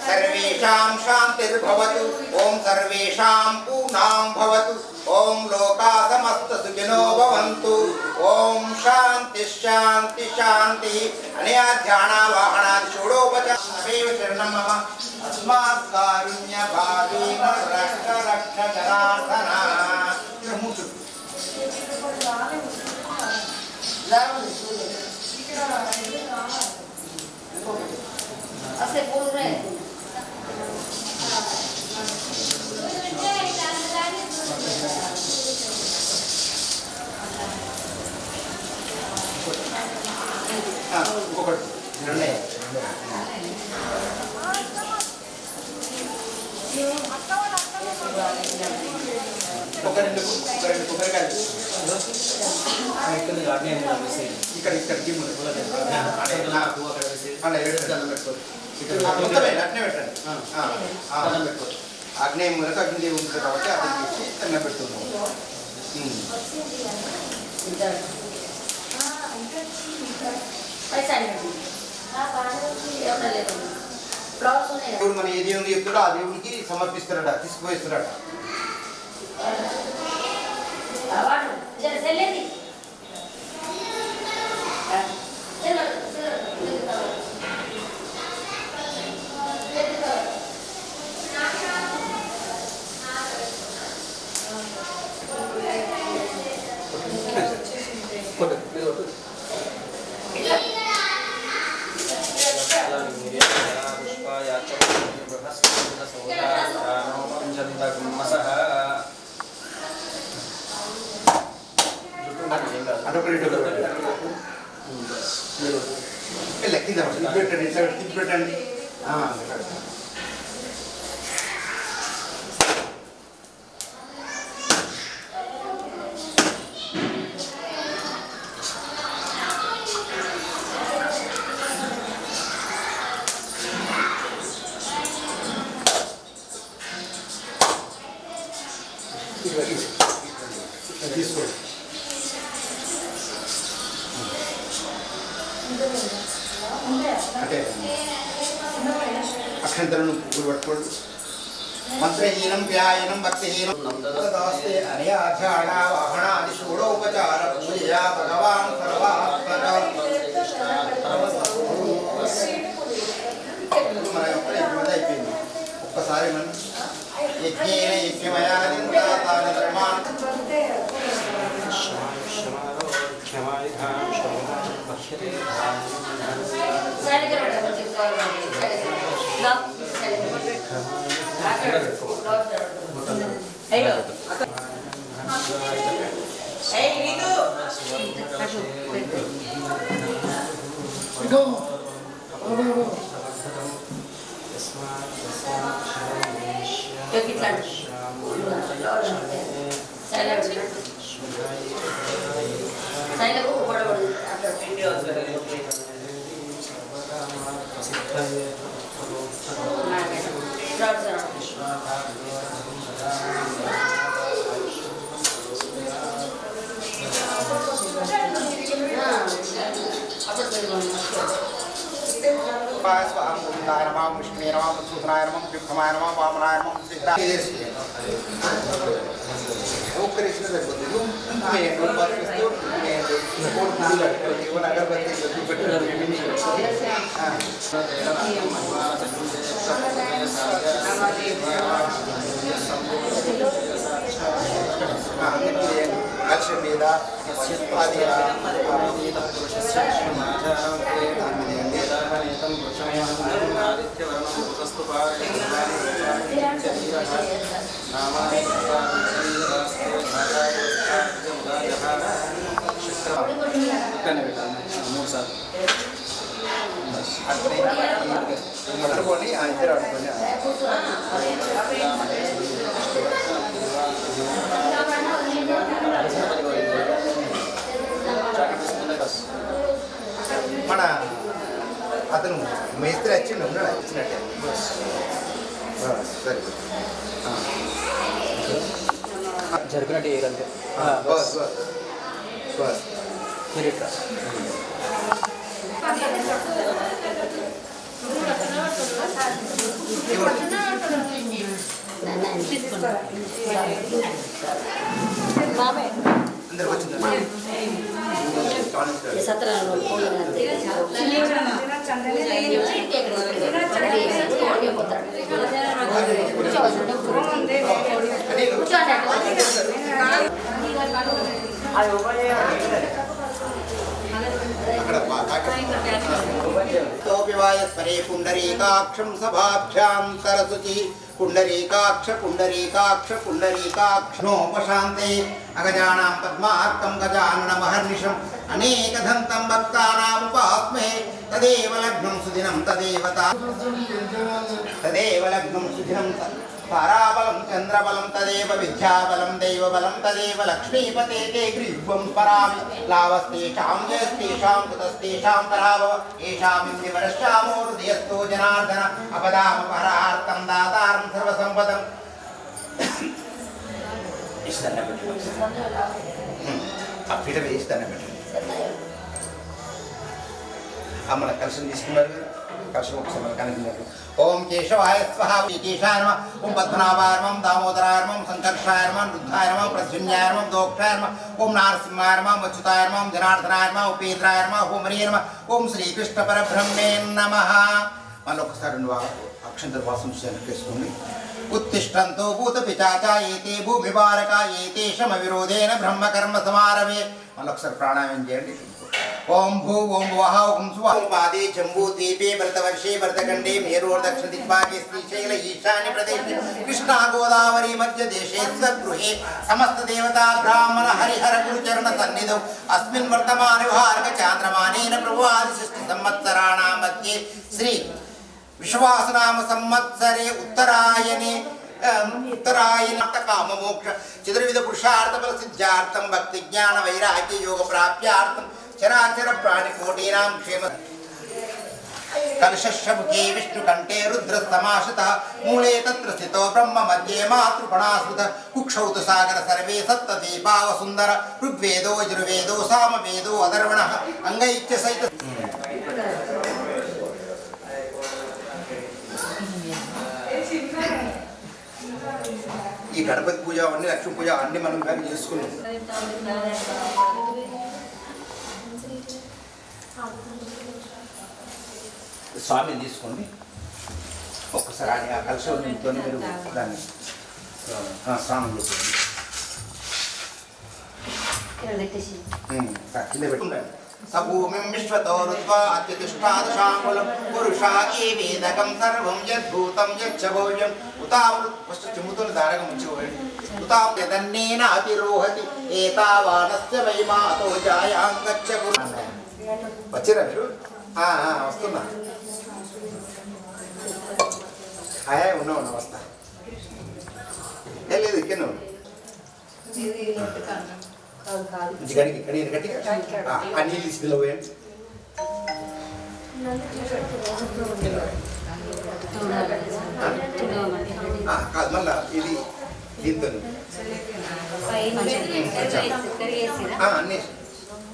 సర్వేషాం శాంతిర్భవతు. ఓం సర్వేషాం పూర్ణాం భవతు. ఓం లోకా సమస్త సుఖినో భవంతు. ఓం శాంతి శాంతి శాంతి. అనయా ధ్యానావాహనాది షోడోపచారేవ శరణం మమ. అస్మాత్ కారుణ్య భావేన రక్ష రక్ష జనార్దన. మూచు ऐसे बोल रहे हैं। ఆగ్నేయ మూలకు అగ్నిదేవి ఉంటుంది కాబట్టి అతనికి ఇచ్చి దండం పెడుతున్నాం. దేవుడు మన ఏ దేవుడికి చెప్తాడో ఆ దేవుడికి సమర్పిస్తారట, తీసుకుపోయిస్తారట. పెట్టండి. తీసుకోండి. అంటే అక్షంతలను పువ్వులు పట్టుకోండి. మంత్రహీనం వ్యాయనం భక్తిహీనం తదాస్తే అనయాచారణ వాహనాది షోడోపచార పూజయా భగవాన్ సర్వాత్మక మన యొక్క యజ్ఞం అయిపోయింది. ఒక్కసారి మనం యజ్ఞేన యజ్ఞమయాదిం తాని ధర్మాన్ స్వాహం గోవిందాయ నమః విష్ణువే నమః మధుసూదనాయ నమః విక్రమాయ నమః వామనాయ నమః ఒక్కరేసిన సరిపోతుంది. నువ్వు పంపిస్తూ అగరబత్తి లక్ష్యం మీద అది అనుకోండి ఇద్దరు అనుకోండి. మన అతను మేస్త్రి వచ్చిండు ఉన్నాడు వచ్చినట్టే సరే జరిగినట్టు ఏదంటే బస్ బస్ బస్ మీరు ఇట్లా అందరికి వచ్చింది. तोपिवायस्परे पुण्डरीकाक्षं सभाभ्यां सरसुचि पुण्डरीकाक्ष पुण्डरीकाक्ष पुण्डरीकाक्षोपशान्ते अगजानां पद्मार्कं गजाननमहर्निशम् अनेकदन्तं भक्तानामुपास्महे तदेव लग्नं सुदिनं तदेव लग्नं सुदिनं ताराबलं चन्द्रबलं तदेव विद्याबलं दैवबलं तदेव लक्ष्मीपते ते ग्रीवं स्मरामि लाभस्तेषां जयस्तेषां कुतस्तेषां तराभव येषामिन्द्रिवरश्चामो हृदयस्थो जनार्दन अपदामपरार्थं दातारं सर्वसम्पदम् అమ్మల కలిసి తీసుకున్నారు కలిసి ఒకసారి కనుక్కున్నారు. ఓం కేశవాయ స్వహ కేశాయ నమః, ఓం పద్మనాభాయ నమః, దామోదరాయ నమః, సంకర్షాయ నమః, వృద్ధాయ నమః, ప్రద్యుమ్నాయ నమః, దోక్షాయ నమః, ఓం నారసింహాయ నమః, అచ్యుతాయ నమః, జనార్దనాయ నమః, ఉపేంద్రాయ నమః, ఓం హరే నమః, ఓం శ్రీకృష్ణ పరబ్రహ్మే నమః. మళ్ళీ ఒకసారి రెండు అక్షంతర వాసం చేసుకోండి. उत्तिष्ठन्तो भूतपिशाचा एते भूमिभारका एतेषम विरोधेन ब्रह्मकर्म समारभे. మళ్ళీ ఒకసారి ప్రాణాయామం చేయండి. ఓం భూ ఓం వహ ఓం స్వహ. పాదే జంబూ ద్వీపే భరతవర్షే భరతఖండే మేరోర్ దక్షిణ దిగ్భాగే శ్రీశైల ఈశాన్య ప్రదేశే కృష్ణా గోదావరి మధ్య దేశే స్వగృహే సమస్త దేవతా బ్రాహ్మణ హరిహర గురుచరణ సన్నిధౌ అస్మిన్ వర్తమాన వ్యవహారక చాంద్రమానేన ప్రభువాది సృష్టి సంవత్సరాణాం మధ్యే శ్రీ విశ్వాసనామ సంవత్సరే ఉత్తరాయణే కామ మోక్ష చతుర్విధ పురుషార్థ ఫల సిద్ధ్యార్థం భక్తి జ్ఞాన వైరాగ్య యోగ ప్రాప్యార్థం చరాచర ప్రాణికోటీనాం క్షేమ కలశముఖే విష్ణుకంఠే రుద్రస్తమాశ్రిత మూలే తత్ర స్థితో బ్రహ్మ మధ్యే మాతృపణాశ్రుత కుక్షౌ తు సాగర సర్వే సప్తదీపావ సుందర ఋగ్వేదో యజుర్వేదో సామవేదో అధర్వణ అంగైక్య సహిత. గణపతి పూజ అవన్నీ లక్ష్మీ పూజ అన్నీ మనం కానీ చేసుకున్నాం. స్వామిని తీసుకోండి ఒక్కసారి ఆ కలశంతో మీరు దాన్ని స్నానం చేసుకోండి. కింద పెట్టుకుండండి. సభూమిం విశ్వతో రుత్వా అత్యుతిష్టాదశాంగులం పురుషా ఏ వేదకం సర్వం యద్భూతం యచ్చ భవ్యం ఉతామృత ఫస్ట్ చెముతులు దారగా ముంచిపోయండి. ఉతాం యదన్నేన అతిరోహతి ఏతావానస్య మహిమాతో జాయాంగచ్చ గురు. వచ్చిరా మీరు? వస్తున్నా. హాయ్ ఉన్నా వస్తా. లేదు ఇక్కడ గడికి గట్టిగా ఆ నీళ్ళు తీసుకెళ్ళి పోయండి. కాదు మళ్ళా ఇది దీంతో అన్నీ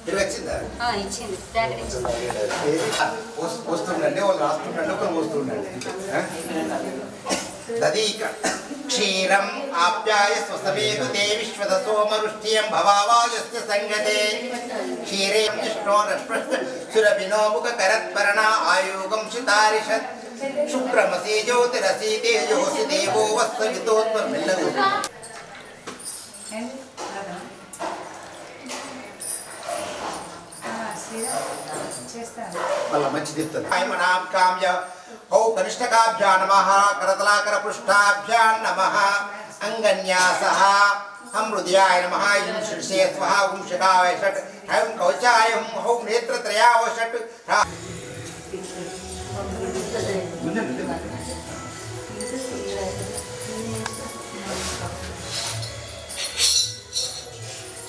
మీరు వచ్చిందా? వస్తుండండి వాళ్ళు రాస్తుండండి ఒకరు వస్తుండండి. దదీక క్షీరం ఆప్యాయ స్వసవేదు తే విశ్వద సోమరుష్ట్యం భవావాయస్య సంగతే క్షీరే విష్ణోరశ్వస్త సురభినో ముఖ కరత్పరణ ఆయోగం శితారిషత్ శుక్రమసీ జ్యోతిరసీ తేజోసి దేవో వస్తవితోత్వమిల్లగు. మళ్ళీ మంచిది కామ్య ఓ కనిష్టకాభ్యా నమః కరతలాకర పృష్ఠాభ్యాం నమః అంగన్యాసః హృదయాయ నమః ఇం శిర్షే స్వః ఓం శిఖాయ షట్ హం కవచాయ ఓం నేత్రత్రయావ షట్.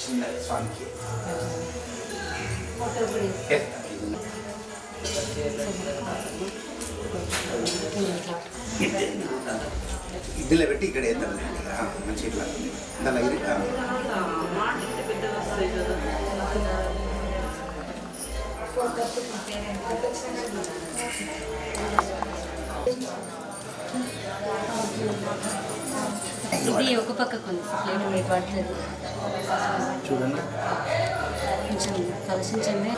చిన్న స్వామికి ఇడ్లీలో పెట్టి ఇక్కడ వేద్దాం మంచి ఇట్లా దానిలో ఇది ఒక పక్క కొంచెం పడుతుంది చూడండి. కొంచెం కలసించండి.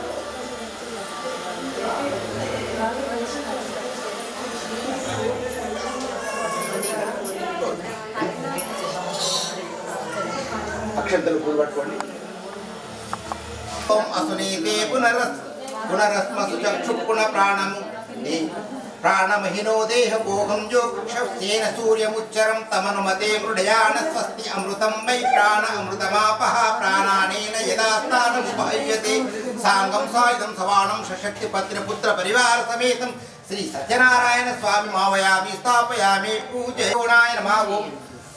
అక్షంతలు పూలు పట్టుకోండి. ఓం అసునీతే పునరస్మసు చక్షుపుణ ప్రాణము ప్రాణమహినో దేహ భోగం జోక్షేన సూర్యముచ్చరం తమనుమతే మృడయాన స్వస్తి అమృతం వై ప్రాణ అమృతమాపః ప్రాణానేన యదా స్థానముపహ్యతే సాంగం సాయుధం సవాణం సశక్తి పత్రపుత్ర పరివార సమేతం శ్రీ సత్యనారాయణ స్వామి మావయామి స్థాపయామి పూజయోనాయ నమః. ఓం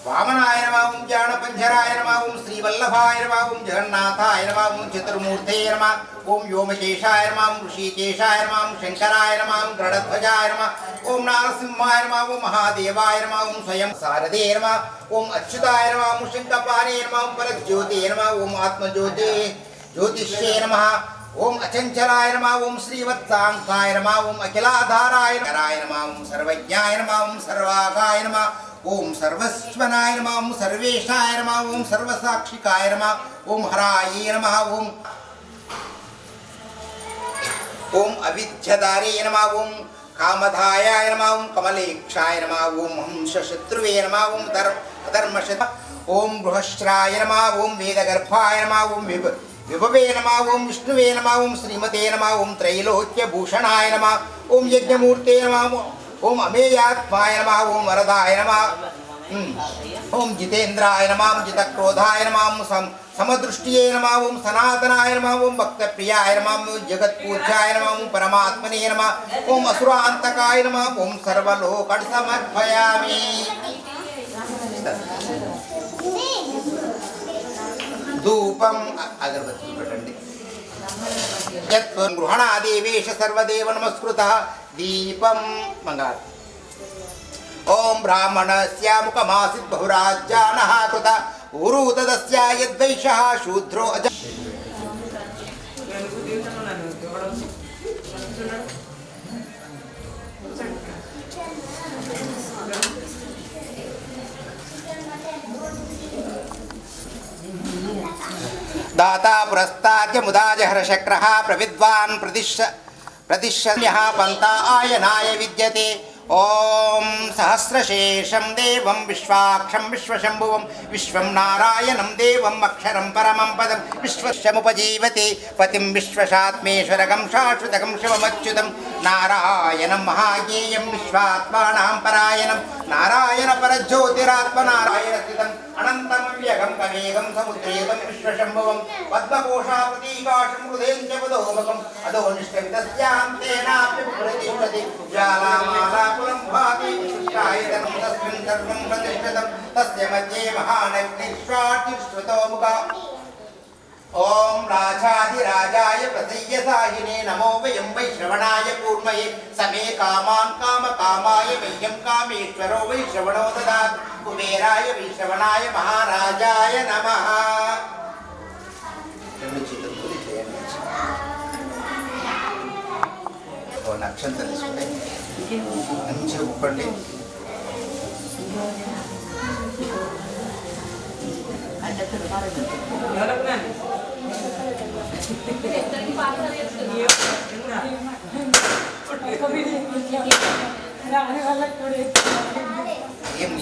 వామనాయ నమః. ఓం జ్ఞానపంజరాయ నమః. ఓం శ్రీవల్లభాయ నమః. ఓం జగన్నాథాయ నమః. ఓం చతుర్మూర్తయే నమః. ఓం వ్యోమకేశాయ నమః. ఓం ఋషికేశాయ నమః. ఓం శంకరాయ నమః. ఓం గరుడధ్వజాయ నమః. ఓం నారసింహాయ నమః. ఓం మహాదేవాయ నమః. ఓం స్వయం సారథే నమః. ఓం అచ్యుతాయ నమః. ఓం శంకపానే నమః. ఓం పరజ్యోతే నమః. ఓం ఆత్మజ్యోతే జ్యోతిష్యే నమః. ఓం అచంచలాయ నమః. ఓం శ్రీవత్సాంకాయ నమః. ఓం అఖిలాధారాయ నమః. ఓం సర్వజ్ఞాయ నమః. ఓం సర్వాకాయ నమః. ఓం సర్వస్వనాయ నమః. ఓం సర్వేశాయ నమః. ఓం సర్వసాక్షికాయ నమః. ఓం హరాయే నమః. ఓం అవిద్యదారే నమః. ఓం కామధాయాయ నమః. ఓం కమలేక్షాయ నమః. ఓం హంసశత్రువే నమః. ఓం అధర్మశత. ఓం బృహశ్రాయ నమః. ఓం వేదగర్భాయ నమః. ఓం విభవే నమః. ఓం విష్ణువే నమః. ఓం శ్రీమతే నమః. ఓం త్రైలోక్యభూషణాయ నమః. ఓం యజ్ఞమూర్తే నమః. ఓం అమేయాత్మాయ నమః. ఓం వరదాయ నమః. ఓం జితేంద్రాయ నమః. ఓం జితక్రోధాయ నమః. ఓం సమదృష్టియే నమః. ఓం సనాతనాయ నమః. ఓం భక్తప్రియాయ నమః. ఓం జగత్పూజ్యాయ నమః. ఓం పరమాత్మనే నమః. ఓం అసురాంతకాయ నమః. ఓం సర్వలోకం సమర్పయామి. ధూపం అగరబత్తి పెట్టండి. గృహణాదేవేశ సర్వదేవ నమస్కృతః దీపం మంగారు. ఓం బ్రాహ్మణస్య ముఖమాసిత్ బహురాజ్యానః కృత ఊరు తదస్య యద్వైశ్యః శూద్రో అజ. दाता पुरस्ताद्य मुदाजहरशक्रः प्रविद्वान् प्रतिशन्यः पन्था आयनाय विद्यते ओम सहस्रशेषं देवं विश्वाक्षं विश्वशंभुवं विश्वं नारायणं देवं अक्षरं परमं पदं विश्वस्यमुपजीवते पतिं विश्वशात्मेश्वरकं शाश्वतकं शिवमच्युतं नारायणं महाज्ञेयं विश्वात्मानां परायणं नारायण परज्योतिरात्मनारायणस्थितम् अनन्तमव्यगं कमेघं समुद्रेतं विश्वशंभुवं पद्मकोशाप्रतीकाशं हृदयं च पदोमुखम् अधो निष्ठवितस्यान्तेनाप्युपरितिष्ठति ज्वालामालापुरं भाति विशिष्टायतनं तस्मिन् सर्वं प्रतिष्ठितं तस्य मध्ये महानग्निश्वाटिश्रुतो मुखा ओम राजाधिराजाय प्रसय्यसाहिने नमो वयं वैश्रवणाय कूर्मये समे कामान् कामकामाय मह्यं कामेश्वरो वैश्रवणो ददातु कुबेराय वैश्रवणाय महाराजाय नमः నక్షత్రం తీసుకుంటే మంచిగా ఉప్పండి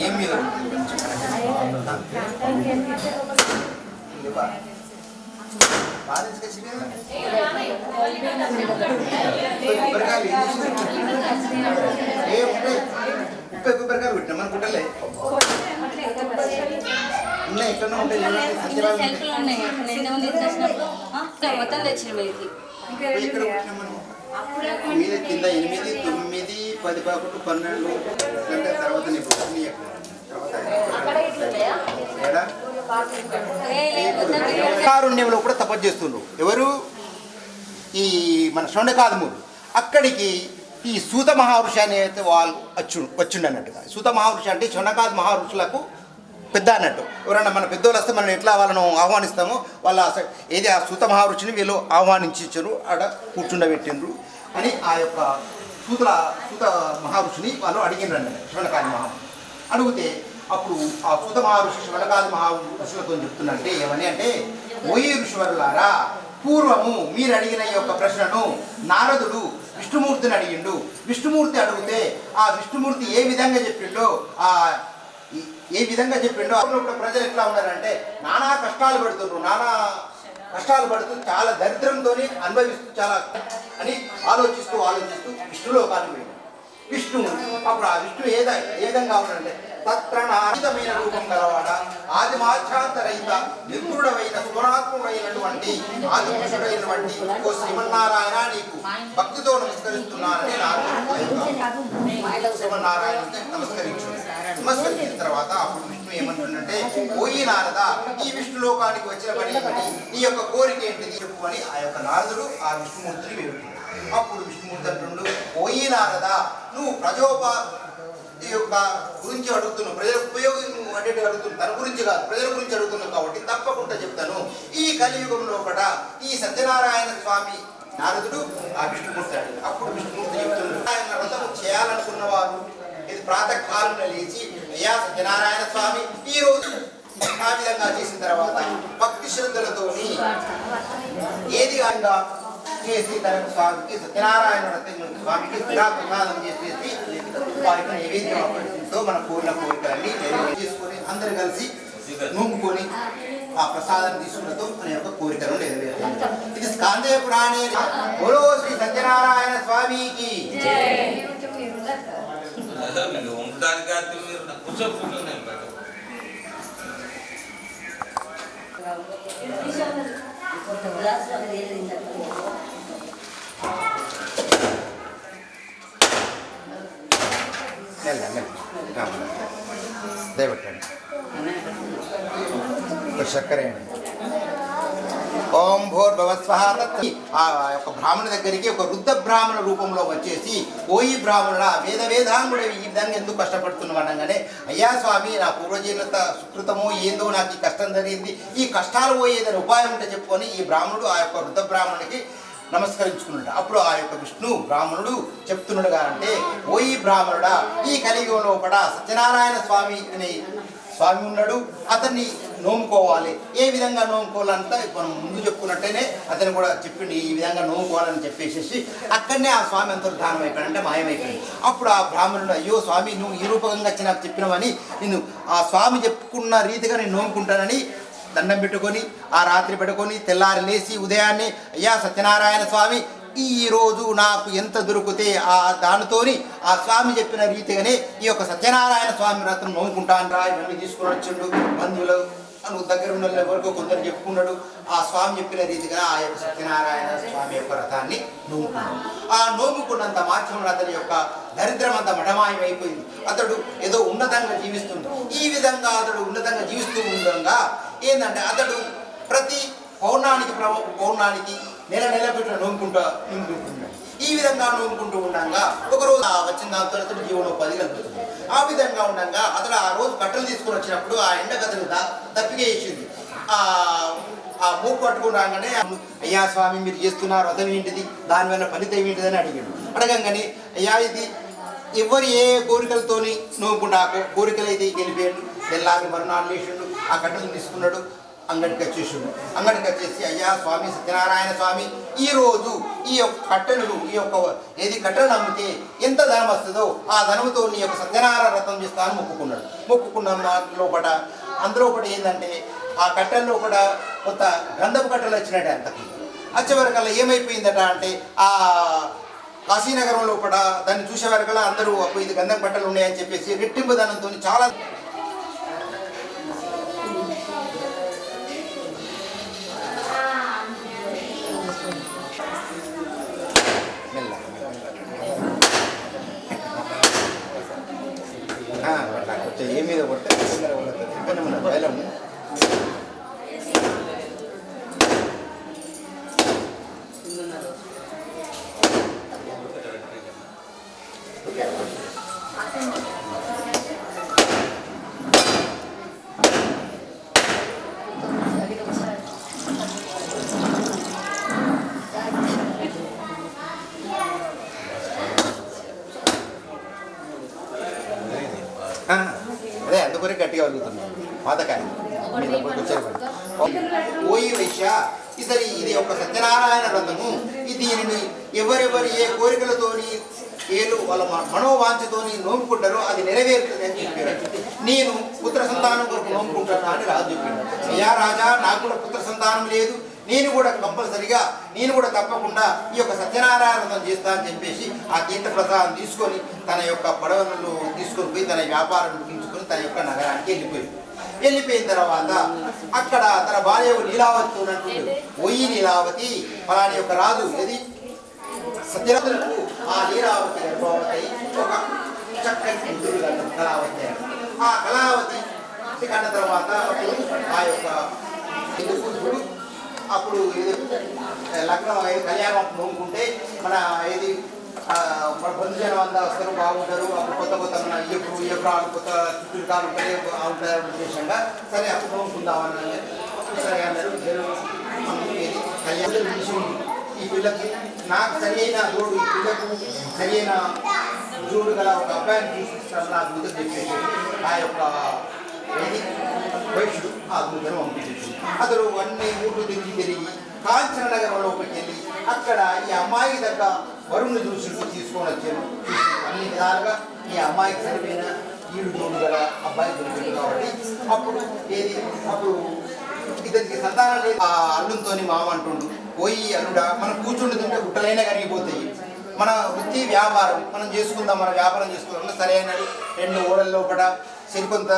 ఏం మీద కొబ్బరికాయలు పెట్టినా మన గుట్టలే ఉన్నాయి ఎక్కడ ఉంటాయి మొత్తం తెచ్చిన మీదకి ఎక్కడ పెట్టినా మనం మీద కింద 8, 9, 10, 11, 12 అంటే తర్వాత నీకు కారుణ్యంలో కూడా తపస్సు చేస్తున్నారు ఎవరు ఈ మన శౌనకాదములు అక్కడికి ఈ సూత మహర్షి అనేది వాళ్ళు వచ్చిండు అన్నట్టుగా సూత మహర్షి అంటే శౌనకాది మహర్షులకు పెద్ద అన్నట్టు ఎవరన్నా మన పెద్దోళ్ళు వస్తే మనం ఎట్లా వాళ్ళను ఆహ్వానిస్తామో వాళ్ళ ఏది ఆ సూత మహర్షిని వీళ్ళు ఆహ్వానించారు ఆడ కూర్చుండబెట్టిండ్రు అని ఆ యొక్క సూత మహర్షిని వాళ్ళు అడిగినారు శౌనకాది మహర్షి అడిగితే అప్పుడు ఆ సూత మహర్షి శౌనకాది మహర్షులతో చెప్తున్నట్టే ఏమని అంటే ఓయి ఋషివరులారా పూర్వము మీరు అడిగిన ఈ యొక్క ప్రశ్నను నారదుడు విష్ణుమూర్తిని అడిగిండు విష్ణుమూర్తి అడిగితే ఆ విష్ణుమూర్తి ఏ విధంగా చెప్పిండో అప్పుడు ప్రజలు ఎట్లా ఉన్నారంటే నానా కష్టాలు పడుతూ చాలా దరిద్రంతో అనుభవిస్తూ చాలా అని ఆలోచిస్తూ విష్ణులోకానికి వెళ్ళాడు విష్ణువు అప్పుడు ఆ విష్ణు ఏ విధంగా ఉన్నాడంటే తత్ప్రణాతమైన రూపం గలవాడ ఆదిమాధ్యాంతరహిత నిర్గుణమైన సుగుణాత్ముడైనటువంటి ఆదిపురుషుడైనటువంటి ఓ శ్రీమన్నారాయణ నీకు భక్తితో నమస్కరిస్తున్నానని శ్రీమన్నారాయణకి నమస్కరించిన తర్వాత అప్పుడు విష్ణు ఏమంటుందంటే ఓయి నారద ఈ విష్ణు లోకానికి వచ్చిన పని నీ యొక్క కోరిక ఏంటిది చెప్పు అని ఆ యొక్క నారదుడు ఆ విష్ణుమూర్తిని వేడుకుంటాడు అప్పుడు విష్ణుమూర్తి అంటుండు ఓయి నారద నువ్వు ఈ యొక్క గురించి అడుగుతున్నావు ప్రజలకు ఉపయోగం అంటే అడుగుతున్నావు తన గురించి కాదు ప్రజల గురించి అడుగుతున్నావు కాబట్టి తప్పకుండా చెప్తాను ఈ కలియుగంలో కూడా ఈ సత్యనారాయణ స్వామి నారదుడు ఆ విష్ణుమూర్తి అడిగాడు అప్పుడు విష్ణుమూర్తి చెప్తున్నాడు ఆయన వ్రతం చేయాలనుకున్న వారు ఇది ప్రాతకాలంలో లేచి అయ్యా సత్యనారాయణ స్వామి ఈ రోజు ఆ విధంగా చేసిన తర్వాత భక్తి శ్రద్ధలతోని ఏది కాగా చేసి తన స్వామికి సత్యనారాయణ స్వామికి ప్రసాదం చేసేసి వారికి నైవేద్యంతో మన కోరికలన్నీ చేసుకొని అందరు కలిసి నూముకొని ఆ ప్రసాదం తీసుకున్నతో మన యొక్క కోరికలను నెరవేరుతాం ఇది స్కాందే పురాణే బోలో శ్రీ సత్యనారాయణ స్వామికి దయపెట్టండి చక్కెర ఓం భూర్భవస్వః ఆ యొక్క బ్రాహ్మణుడి దగ్గరికి ఒక వృద్ధ బ్రాహ్మణ రూపంలో వచ్చేసి ఓయి బ్రాహ్మణుడ వేదాంగుడు ఈ విధంగా ఎందుకు కష్టపడుతున్నావు అనగానే అయ్యా స్వామి నా పూర్వజీవిత సుకృతము ఏందో నాకు ఈ కష్టం జరిగింది ఈ కష్టాలు పోయేదని ఉపాయం ఉంటే చెప్పుకొని ఈ బ్రాహ్మణుడు ఆ యొక్క వృద్ధ బ్రాహ్మణుడికి నమస్కరించుకున్నాడు అప్పుడు ఆ యొక్క విష్ణు బ్రాహ్మణుడు చెప్తున్నాడు అంటే ఓయి బ్రాహ్మణుడా ఈ కలియుగంలో కూడా సత్యనారాయణ స్వామి అనే స్వామి ఉన్నాడు అతన్ని నోముకోవాలి. ఏ విధంగా నోముకోవాలంతా మనం ముందు చెప్పుకున్నట్టేనే అతను కూడా చెప్పిండు ఈ విధంగా నోముకోవాలని చెప్పేసి అక్కడనే ఆ స్వామి అంతర్ధానం అయిపోయాడంటే మాయమైపోయింది. అప్పుడు ఆ బ్రాహ్మణుడు అయ్యో స్వామి నువ్వు ఈ రూపకంగా వచ్చి నాకు చెప్పినవని నేను ఆ స్వామి చెప్పుకున్న రీతిగా నేను నోముకుంటానని దండం పెట్టుకొని ఆ రాత్రి పెట్టుకొని తెల్లారి లేచి ఉదయాన్నే అయ్యా సత్యనారాయణ స్వామి ఈరోజు నాకు ఎంత దొరికితే ఆ దానితోని ఆ స్వామి చెప్పిన రీతిగానే ఈ యొక్క సత్యనారాయణ స్వామి వ్రతం నోముకుంటాను రా ఇవన్నీ తీసుకుని వచ్చిండు. బంధువులు నువ్వు దగ్గర ఉన్న వరకు కొందరు చెప్పుకున్నాడు. ఆ స్వామి చెప్పిన రీతిగా ఆ యొక్క సత్యనారాయణ స్వామి యొక్క వ్రతాన్ని నోముకున్నాడు. ఆ నోముకున్నంత మాత్రం అతని యొక్క దరిద్రం అంతా మఠమాయం అయిపోయింది. అతడు ఏదో ఉన్నతంగా జీవిస్తుండు. ఈ విధంగా అతడు ఉన్నతంగా జీవిస్తూ ఉండగా ఏంటంటే అతడు ప్రతి పౌర్ణానికి నెల పెట్టిన నోముకుంటున్నాడు. ఈ విధంగా నోముకుంటూ ఉండగా ఒకరోజు వచ్చిన దాంతో అతడు జీవనోపాధి కలుగుతుంది. ఆ విధంగా ఉండగా అతడు ఆ రోజు కట్టెలు తీసుకుని వచ్చినప్పుడు ఆ ఎండగతలు దప్పిక వేసింది. ఆ మూపు పట్టుకుని రాగానే అయ్యా స్వామి మీరు చేస్తున్నారు వ్రతం ఏంటిది, దానివల్ల ఫలితం ఏంటిదని అడిగాడు. అడగంగానే అయ్యా ఇది ఎవరు ఏ కోరికలతోని నోముకుంటా కోరికలు అయితే వెళ్ళిపోయాడు. తెల్లారి మరునాడు లేచిండు, ఆ కట్టెలు తీసుకున్నాడు, అంగడికి వచ్చేసి అయ్యా స్వామి సత్యనారాయణ స్వామి ఈరోజు ఈ యొక్క కట్టెలు ఈ యొక్క కట్టెలు అమ్మితే ఎంత ధనం వస్తుందో ఆ ధనంతో నీ యొక్క సత్యనారాయణ వ్రతం చేస్తాను మొక్కుకున్న లోపల అందులో ఒకటి ఏంటంటే ఆ కట్టెల్లో కూడా కొత్త గంధపు కట్టెలు వచ్చినట్టే అంతకు వచ్చేవరకల్లా ఏమైపోయిందట అంటే ఆ కాశీనగరం లోపల దాన్ని చూసేవరకల్లా అందరూ ఇది గంధపు కట్టెలు ఉన్నాయని చెప్పేసి రెట్టింపు ధనంతో చాలా ఏ మీద కొట్టే బయలం అదే అందుకొరే గట్టిగా అడుగుతున్నాను పాతకాయ ఓయి వైశ్య ఇసరి ఇది ఒక సత్యనారాయణ వ్రతము. దీనిని ఎవరెవరు ఏ కోరికలతోని వాళ్ళ మనోవాంఛతోని నోముకుంటారో అది నెరవేరుతుంది అని చెప్పారు. నేను పుత్ర సంతానం కొరకు నోముకుంటాను అని రాజు చెప్పాడు. అయ్యా రాజా నాకు కూడా పుత్ర సంతానం లేదు, నేను కూడా కంపల్సరిగా తప్పకుండా ఈ యొక్క సత్యనారాయణ వ్రతం చేస్తా అని చెప్పేసి ఆ తీర్థ ప్రసాదం తీసుకొని తన యొక్క పడవలను తీసుకొని పోయి తన వ్యాపారం ముగించుకొని తన యొక్క నగరానికి వెళ్ళిపోయిన తర్వాత అక్కడ తన భార్య లీలావతి ఉన్నట్టు ఓయి లీలావతి ఫలాని యొక్క రాజు ఏది సత్యనారాయణకు ఆ లీలావతి గర్భవతి ఒక చక్కని కూతురు కళావతి. ఆ కళావతి కన్న తర్వాత ఆ యొక్క కూతురు అప్పుడు లగ్నం కళ్యాణం నోముకుంటే మన మన బంధుజనం అంతా వస్తారు బాగుంటారు. అప్పుడు కొత్త మన ఇయ్యపురాలు కొత్త చుట్టూకాలు ఉంటారు ఉద్దేశంగా సరే అప్పుడు నోముకుందామని సరే అన్నారు. కళ్యాణం ఈ పిల్లకి నాకు సరైన జోడు ఈ పిల్లకు సరైన జోడు గల ఒక అబ్బాయిని చూసిస్తాను నాకు ముందు చెప్పేసి ఆ యొక్క వైశ్యుడు ఆ దూతను పంపించేసి అతడు అన్ని ఊళ్ళు తిరిగి కాంచన నగరంలోకి వెళ్ళి అక్కడ ఈ అమ్మాయి దగ్గర వరుణ్ణి చూసి తీసుకొని వచ్చారు. అన్ని విధాలుగా ఈ అమ్మాయికి సరిపోయిన ఈడు జోడు గల అబ్బాయి దొరికింది కాబట్టి అప్పుడు ఇతనికి సంతానం లేదు. ఆ అల్లుతో మామ అంటుండు పోయి అల్లుడా మనం కూర్చుండి తింటే గుట్టలైనా కరిగిపోతాయి, మన వృత్తి వ్యాపారం మనం చేసుకుందాం, మన వ్యాపారం చేసుకుందాం సరే అన్నాడు. 2 ఓడల లోపల సరికొంత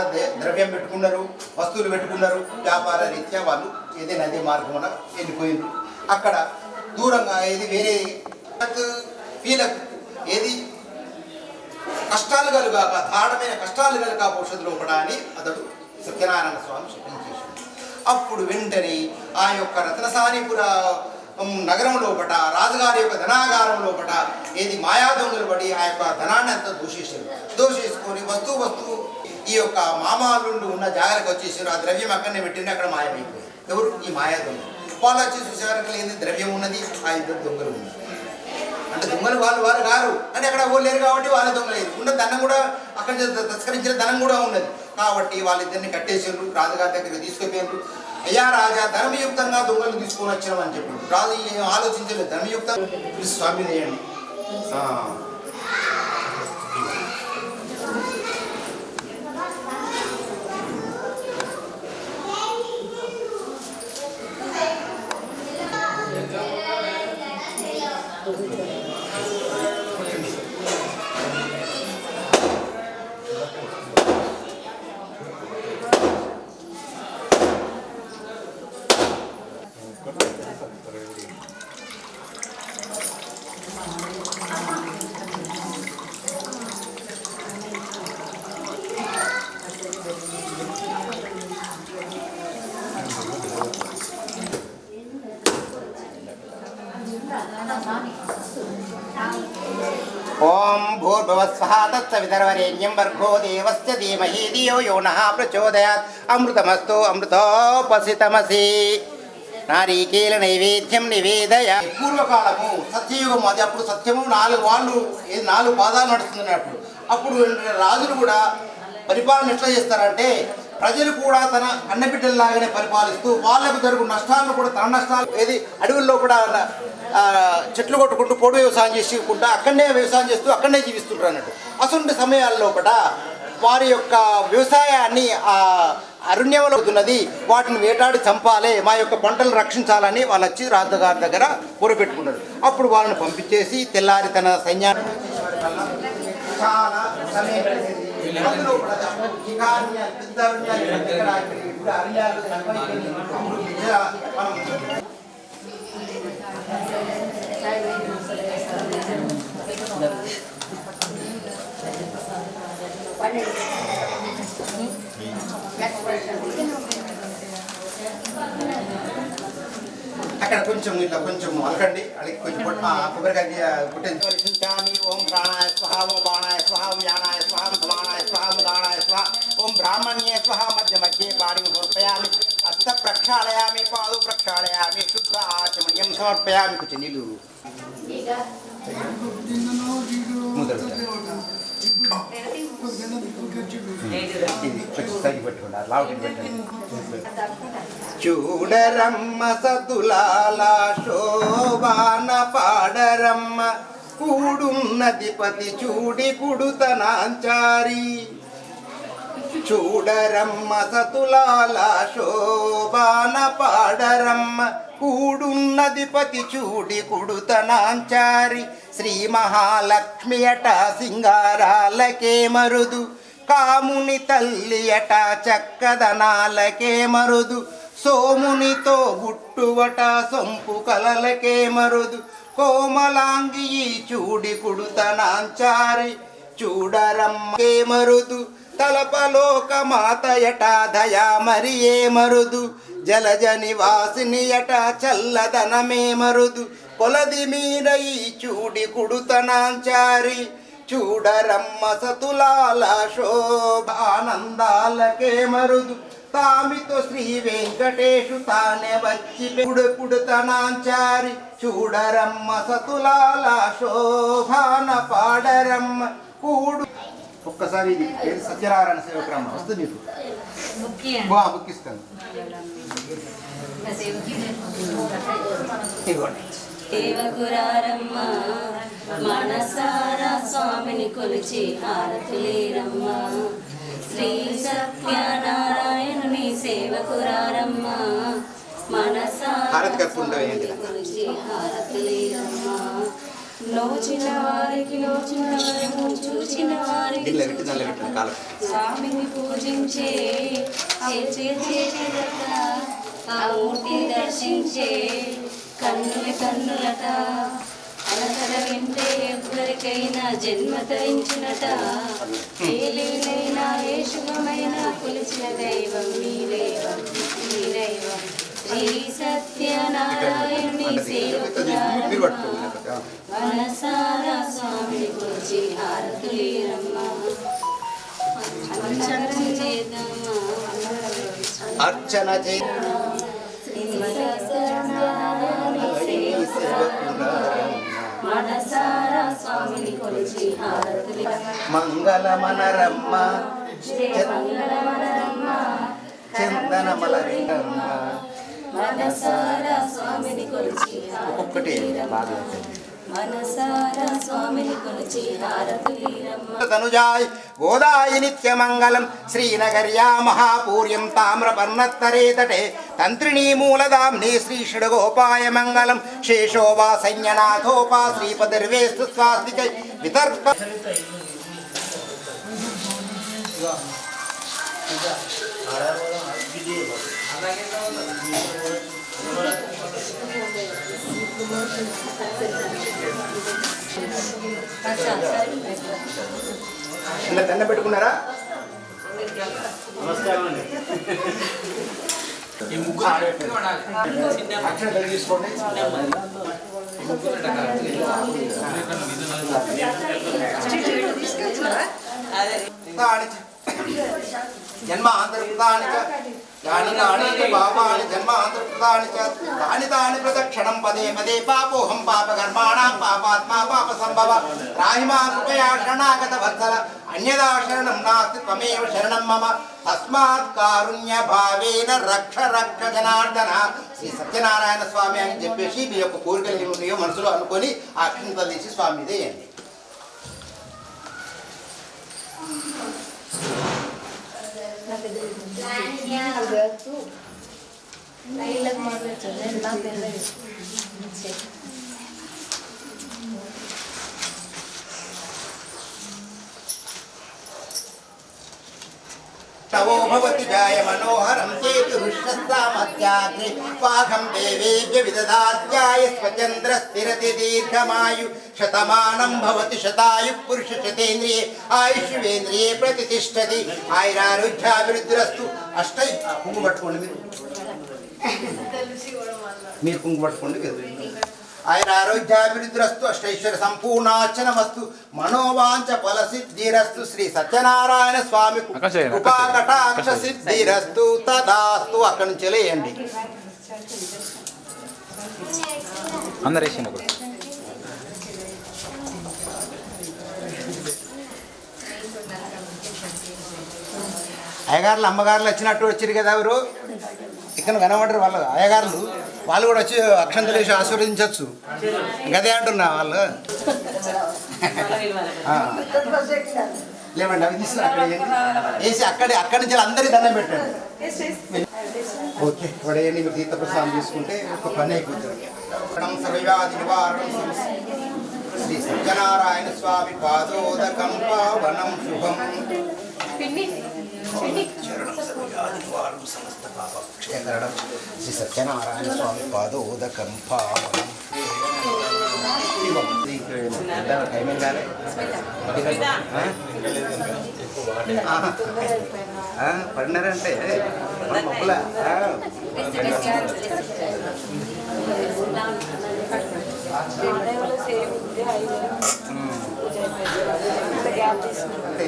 ద్రవ్యం పెట్టుకున్నారు, వస్తువులు పెట్టుకున్నారు. వ్యాపార రీత్యా వాళ్ళు ఏదే నది మార్గమున వెళ్ళిపోయింది. అక్కడ దూరంగా వేరే వీళ్ళకు కష్టాలు కలుగాక దారుణమైన కష్టాలు కలుగా భవిష్యత్తు లోపల అని అతడు సత్యనారాయణ స్వామి శపించేశాడు. అప్పుడు వెంటనే ఆ యొక్క రత్నసానిపుర నగరం లోపల రాజుగారి యొక్క ధనాగారం లోపల మాయా దొంగలు పడి ఆ యొక్క ధనాన్ని అంతా దోషేసుకొని వస్తువు ఈ యొక్క మామాలుండి ఉన్న జాగ్రత్తగా వచ్చేసారు. ఆ ద్రవ్యం అక్కడనే పెట్టింది, అక్కడ మాయమైపోయింది. ఎవరు? ఈ మాయా దొంగలు. వాళ్ళు వచ్చి చూసేవారికి ఏంది ద్రవ్యం ఉన్నది, ఆ 2 దొంగలు ఉన్నారు. అంటే దొంగలు వారు గారు అంటే అక్కడ లేరు కాబట్టి వాళ్ళ దొంగలేదు ఉన్న ధనం కూడా అక్కడ తస్కరించిన ధనం కూడా ఉన్నది. కాబట్టి వాళ్ళిద్దరిని కట్టేసారు, రాజుగారి దగ్గరికి తీసుకుపోయారు. అయ్యా రాజా, ధర్మయుక్తంగా దొంగలు తీసుకొని వచ్చినామని చెప్పి రాజు ఏం ఆలోచించలేదు. ధర్మయుక్తంగా స్వామి చేయండి. ఓం భూర్భువస్వః తత్సవితర్వరేణ్యం భర్గో దేవస్య ధీమహి ధియో యో నః ప్రచోదయాత్. అమృతమస్తు అమృతోపసితమసి. నారీకేల నైవేద్యం నివేదయ. పూర్వకాలము సత్యయుగము, అది అప్పుడు సత్యము 4 పాదాలు నడుస్తున్నప్పుడు. అప్పుడు రాజులు కూడా పరిపాలన ఎట్లా చేస్తారంటే ప్రజలు కూడా తన అన్నబిడ్డల్లాగానే పరిపాలిస్తూ వాళ్ళకు జరుగు నష్టాలను కూడా తన నష్టాలు ఏది అడవుల్లో కూడా చెట్లు కొట్టుకుంటూ పొడి వ్యవసాయం చేసుకుంటూ అక్కడనే వ్యవసాయం చేస్తూ అక్కడనే జీవిస్తుంటారు అన్నట్టు. అటువంటి సమయాల్లో కూడా వారి యొక్క వ్యవసాయాన్ని అరణ్యంలో ఉన్నది, వాటిని వేటాడి చంపాలి, మా యొక్క పంటలు రక్షించాలని వాళ్ళు వచ్చి రాజుగారి దగ్గర పొరపెట్టుకున్నారు. అప్పుడు వాళ్ళని పంపించేసి తెల్లారి తన సైన్యాన్ని అక్కడ కొంచెం ఇట్లా కొంచెం అలకండి, అడిగి కొంచెం కొబ్బరికాయ పుట్టించామి. ఓం ప్రాణాయ స్వహ, ఓం బాణాయ స్వహ, ఓం యానాయ స్వహ, సమానాయ స్వహ, ఓం దానాయ స్వహ, ఓం బ్రాహ్మణ్యే స్వహ. మధ్య మధ్యే పాడిం సమర్పయామి. హస్త ప్రక్షాళయామి, పాదు ప్రక్షాళయామి, శుద్ధ ఆచమనీయం సమర్పయామి. కొంచెం నీళ్ళు చూడరమ్మ సతులాల శోభాన పాడరమ్మ, కూడున్నధిపతి చూడి కుడుతనాంచారి. చూడరమ్మ సతులాల శోభాన పాడరమ్మ, కూడున్నధిపతి చూడి కుడుతనాంచారి. శ్రీ మహాలక్ష్మి అట సింగారాలకే మరుదు, కాముని తల్లి అట చక్కదనాలకే మరుదు. సోమునితో గుట్టువట సొంపు కలలకే మరుదు, కోమలాంగి చూడి కుడుతనాంచారి. చూడరమ్మే మరుదు, తలపలోక మాతయట దయా మరియే మరుదు. జలజ నివాసిని అట చల్లదనమే మరుదు, కొలది మీద చూడి కుడుతనాంచారి. చూడరమ్మ సతులాల శోభానందాలకే మరుదు, తామితో శ్రీ వెంకటేశు తానే వచ్చి కుడుతనాంచారి. చూడరమ్మ సతులాల శోభాన పాడరమ్మ కూడు. ఒక్కసారి ఇది సత్యనారాయణ సేవకురమ్మ వస్తుంది మీకు బుక్కిస్తాను. దేవగురారమ్మ మనసారా స్వామిని కొలిచి హారతులేరమ్మ. శ్రీ సత్యనారాయణుని సేవకురారమ్మ మనసారా స్వామిని కొలిచి హారతులేరమ్మ. నోచిన వారికి నోచిన వరకు, చూచిన వారికి స్వామిని పూజించే ఆ మూర్తి దర్శించే కన్నులట. అలకడ వింటే ఎవ్వరికైనా జన్మ తరించినట. ఏలైనా ఏ శుభమైన కొలిచిన దైవం మీ దైవం మీ దైవం. శ్రీ సత్యనారాయణుని సేవకురారమ్మ మనసారా స్వామిని కొలిచి హారతులేరమ్మ. అర్చన మనసారా స్వామిని కొలిచి హారతులేరమ్మ. మంగళమనరమ్మ మంగళమనరమ్మ చందనమలరింగమ్మ మనసారా స్వామిని కొలిచి ఒక్కొక్కటి బాగా మనసారా స్వామిని కొలిచి హారతులీరమ్మ తనుజాయ్ గోదాయి నిత్యమంగళం శ్రీనగర్యా మహాపూర్యం తామ్రపర్ణత్తరే తటే తంత్రిణీ మూలదాంనే శ్రీ షడ్గోపాయ మంగళం శేషో వా సైన్యనాథోపా శ్రీపతిర్వేస్తు స్వాస్తికై వితర్క ఇలా దండ పెట్టుకున్నారా? నమస్కారం అండి. ఈ ముగ్గురు అక్షరం తీసుకోండి. జన్మాంతర్కృతాని చ యాని కాని పాపాని జన్మాంతర్కృతాని చ తాని తాని ప్రదక్షిణం పదే పదే పాపోహం పాపకర్మాణం పాపాత్మా పాప సంభవ రాహిమా కృపయా శరణాగత వత్సల అన్యదా శరణం నాస్తి త్వమేవ శరణం మమ తస్మాత్ కారుణ్య భావేన రక్ష రక్ష జనార్దన శ్రీ సత్యనారాయణ స్వామి అని చెప్పేసి మీ యొక్క కోరికలు ఏమి ఉన్నాయో మనసులో అనుకొని ఆ అక్షింతలు తీసి స్వామి మీదే వేయండి. तवो भवति जाय मनोहरं चेतु हृष्टस्तामत्याग्रे पाघं देवेभ्य विददात्याय स्वचन्द्रस्थिरति दीर्घमायु शतमानं भवति शतायुः पुरुषशतेन्द्रिये आयुष्येन्द्रिये प्रतिष्ठति आयुरारोग्याभिवृद्धिरस्तु अष्टै కుంగు పట్టుకోండి మీరు కుంగు పట్టుకోండి आयुरारोग्याभिवृद्धिरस्तु अष्टैश्वर्य संपूर्णार्चनमस्तु मनोवांच फलसिद्धिरस्तु श्री सत्यनारायण स्वामी कृपा कटाक्ष सिद्धिरस्तु तदास्तु అక్కడి నుంచి లేయండి. అందరు వేసిండు ఒకటి. అయ్యగారులు అమ్మగారులు వచ్చినట్టు వచ్చారు కదా ఎవరు ఇక్కడ కనబడరు వాళ్ళు అయ్యగారులు వాళ్ళు కూడా వచ్చి అక్షంతలు వేసి ఆశీర్వదించవచ్చు గదే అంటున్నా వాళ్ళు. లేవండి అవి తీసుకుని అక్కడ వేసి అక్కడి నుంచి అందరి దండం పెట్టండి. ఓకే పడేయండి. మీరు తీర్థప్రసాదం తీసుకుంటే ఒక పని అయిపోతుంది. సర్వవ్యాధి నివారణం శ్రీ సత్యనారాయణ స్వామి పాదోదకం పావనం శుభం సమస్త పాపక్షేకరణం శ్రీ సత్యనారాయణ స్వామి పాదోదకం పావనం టైమింగ్ కాలే పడినారంటే మొక్కల అంటే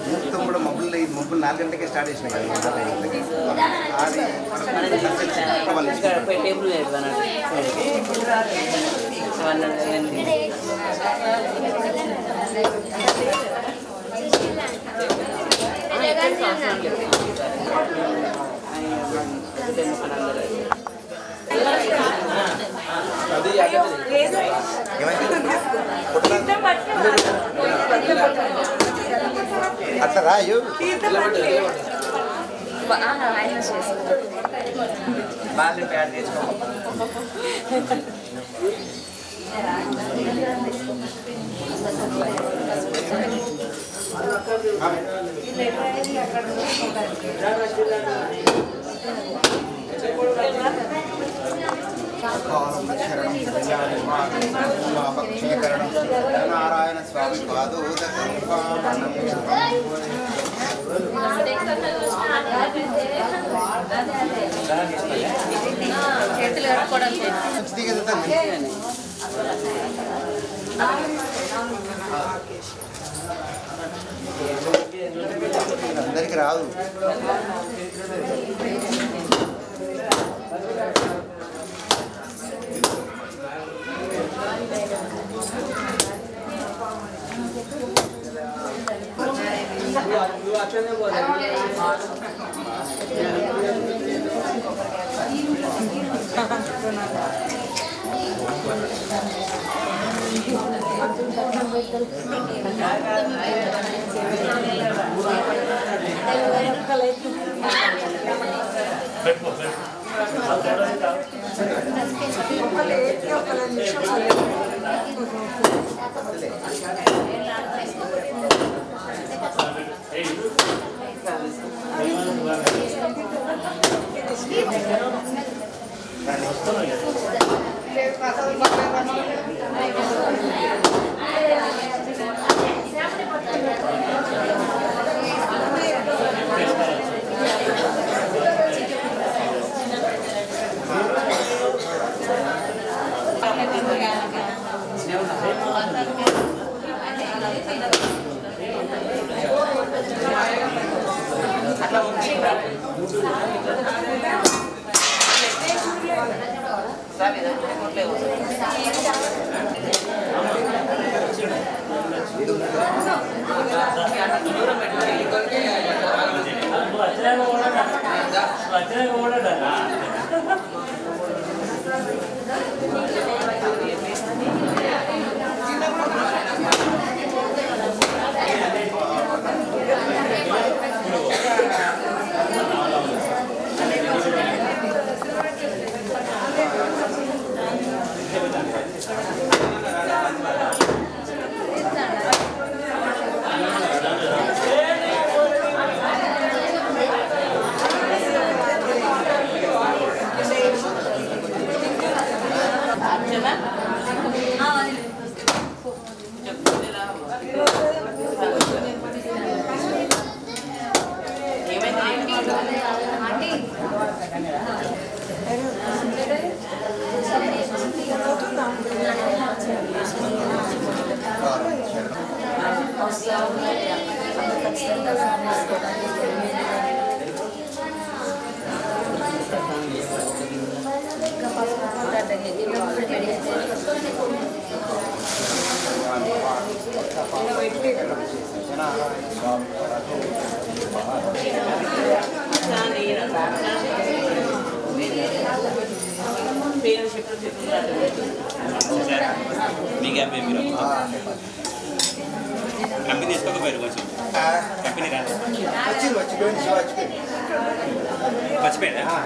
ముహూర్తం కూడా మబ్బులు 4 గంటలకే స్టార్ట్ చేసినాయి కదా. అట్లా రాయు బాగా ప్యాడ్ చేసుకో. నారాయణ స్వామి పాదోదకం పావనం చేతులు కట్టుకోవడానికి అందరికి రాదు. మీకు యాభై మీరు కంపెనీ తీసుకోకపోయారు కొంచెం కంపెనీ కాదు మర్చిపోయారా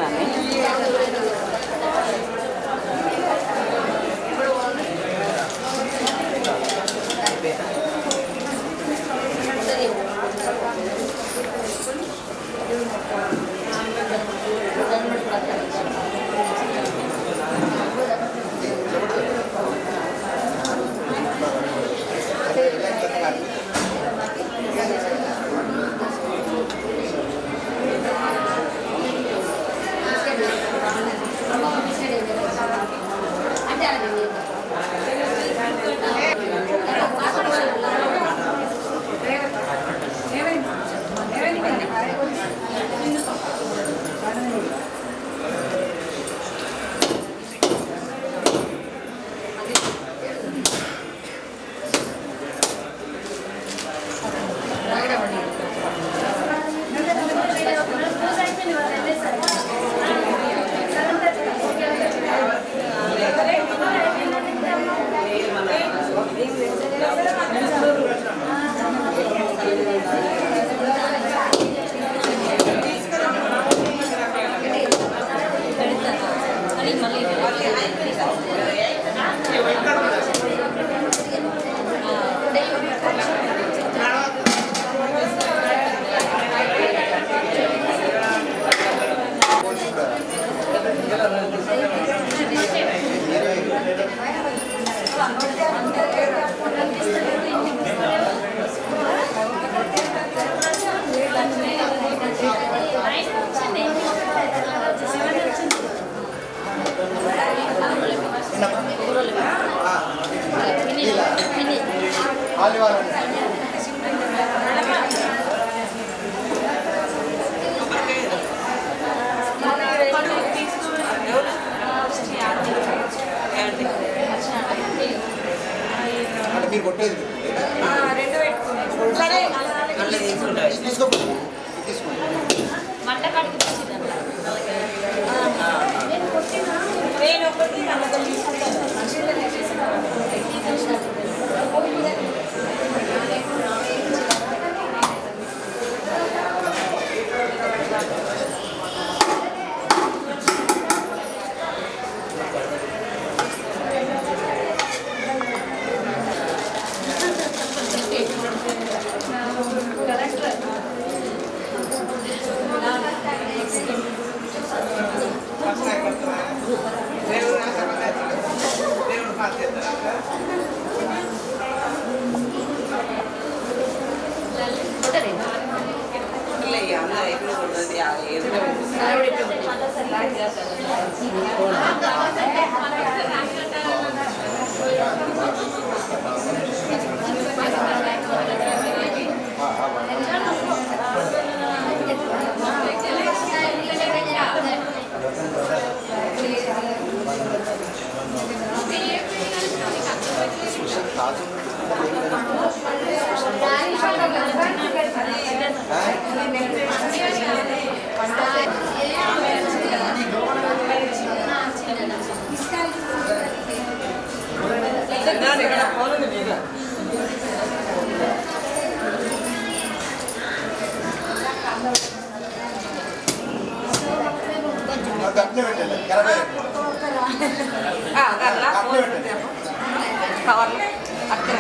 నాని మీరు కొట్టేది అట్నే పెట్టండి కవర్లో అక్కడ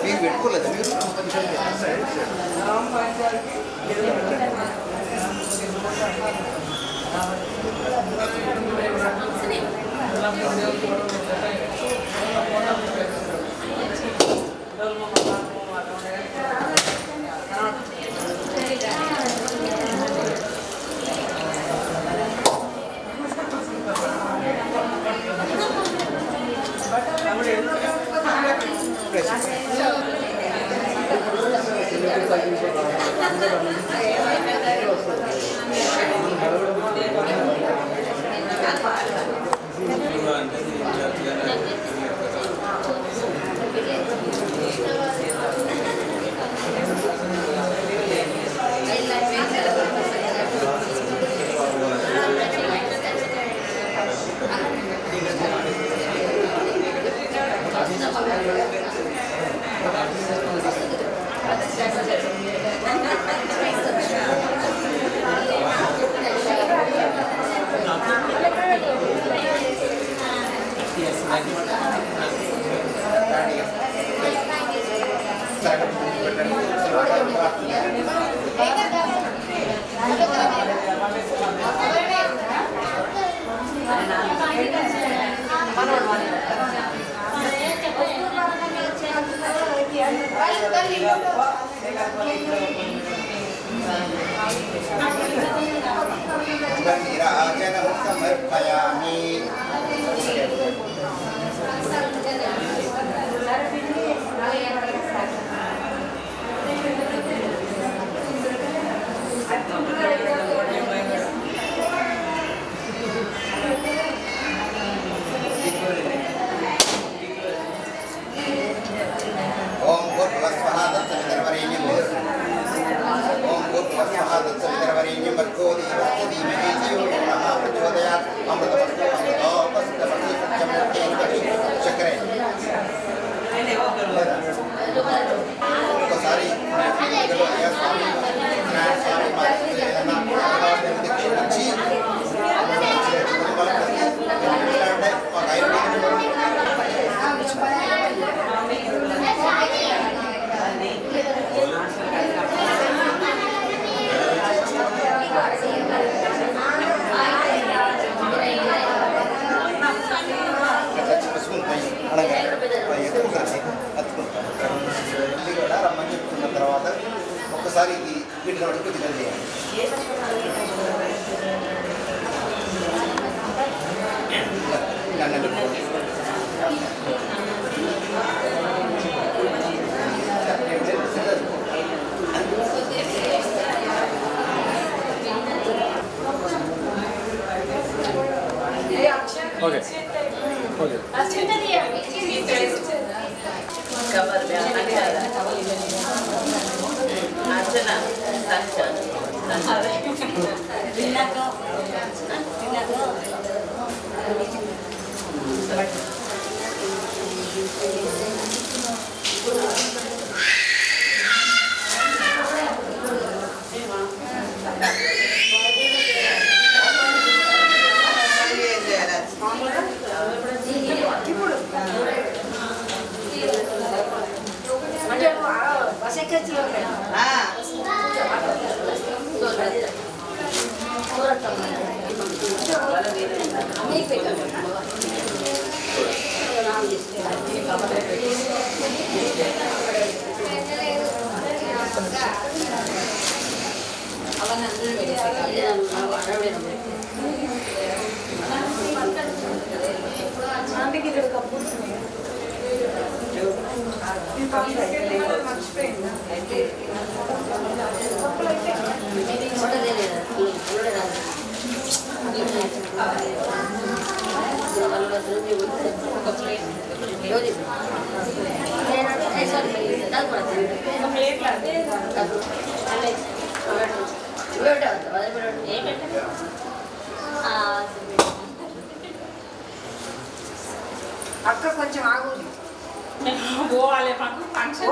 మీకు పెట్టుకోలేదు మీరు నీరాజనం సమర్పయామి. ఓం భూర్భువస్వః తత్సవితుర్వరేణ్యం ఓం భూర్భువస్వః తత్సవితుర్వరేణ్యం భర్గో దేవस्य ధీమహి ధియో యో నః ప్రచోదయాత్. అమృతమస్తు అమృతోపస్తమస్తు సత్యం ముఖ్యేన చక్రే. ఒకసారి స్వామి దక్షిణించి కూడా రమ్మని చెప్తున్న తర్వాత ఒక్కసారి ఇది వీటిలో వరకు దిగండి. ఓకే ఓకే అక్క కొంచెం ఆగు పోవాలి మాకు ఫంక్షన్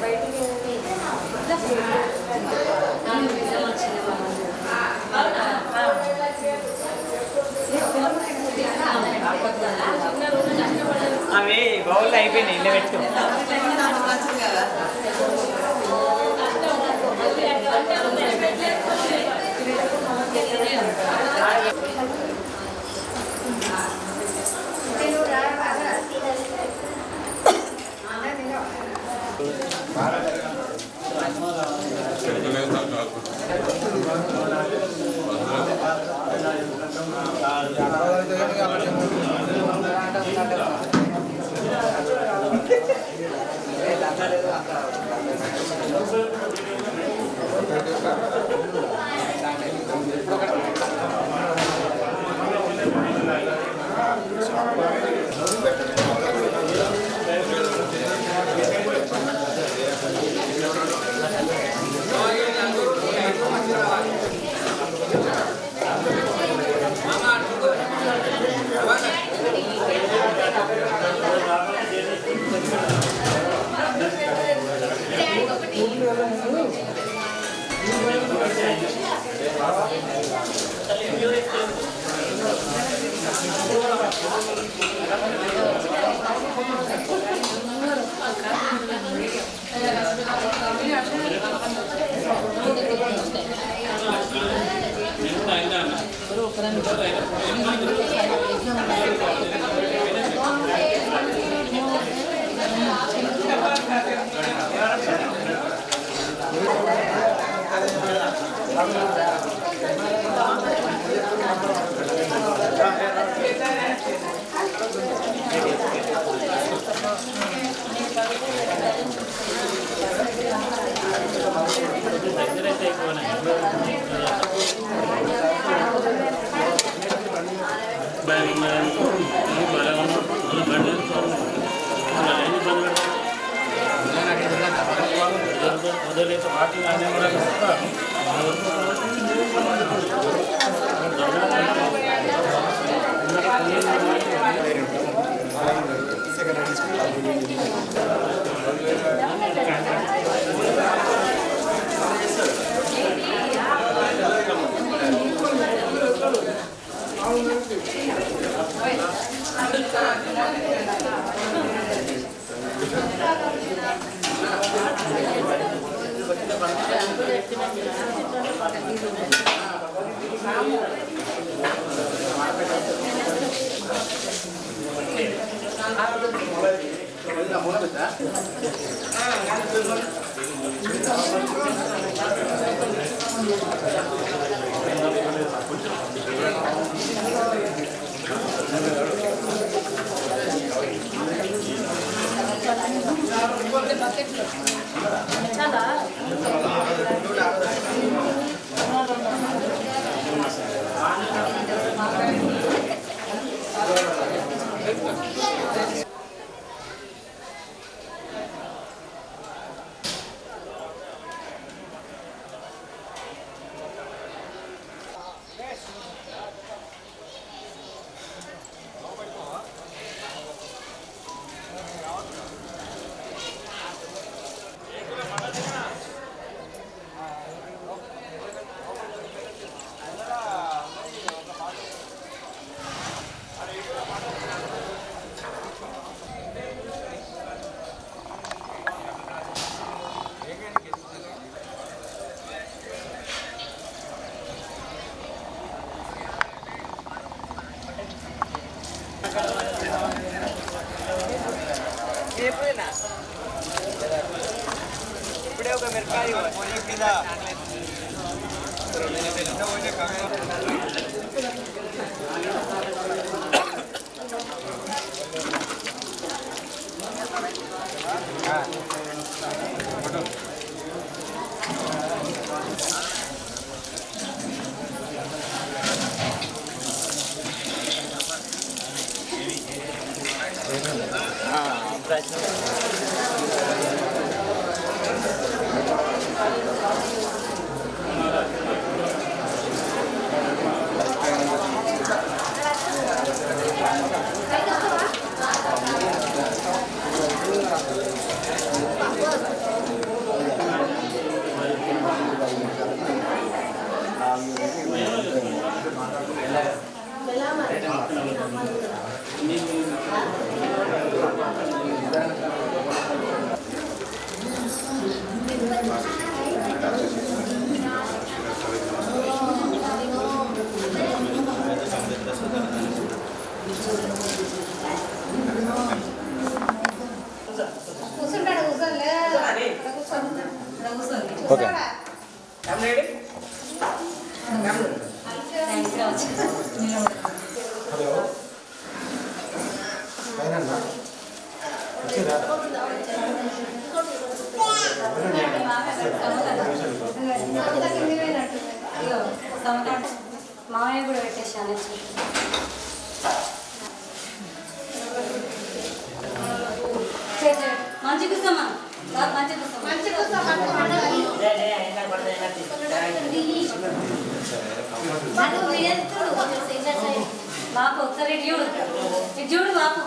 బయటికి అయిపోయింది ఇల్లే పెట్టు Gracias. హలో పైన వచ్చిరా మామయ్య కూడా పెట్టేసాను మంచి కూర్చోమా మంచి బాపు ఒకసారి చూడు చూడు బాపు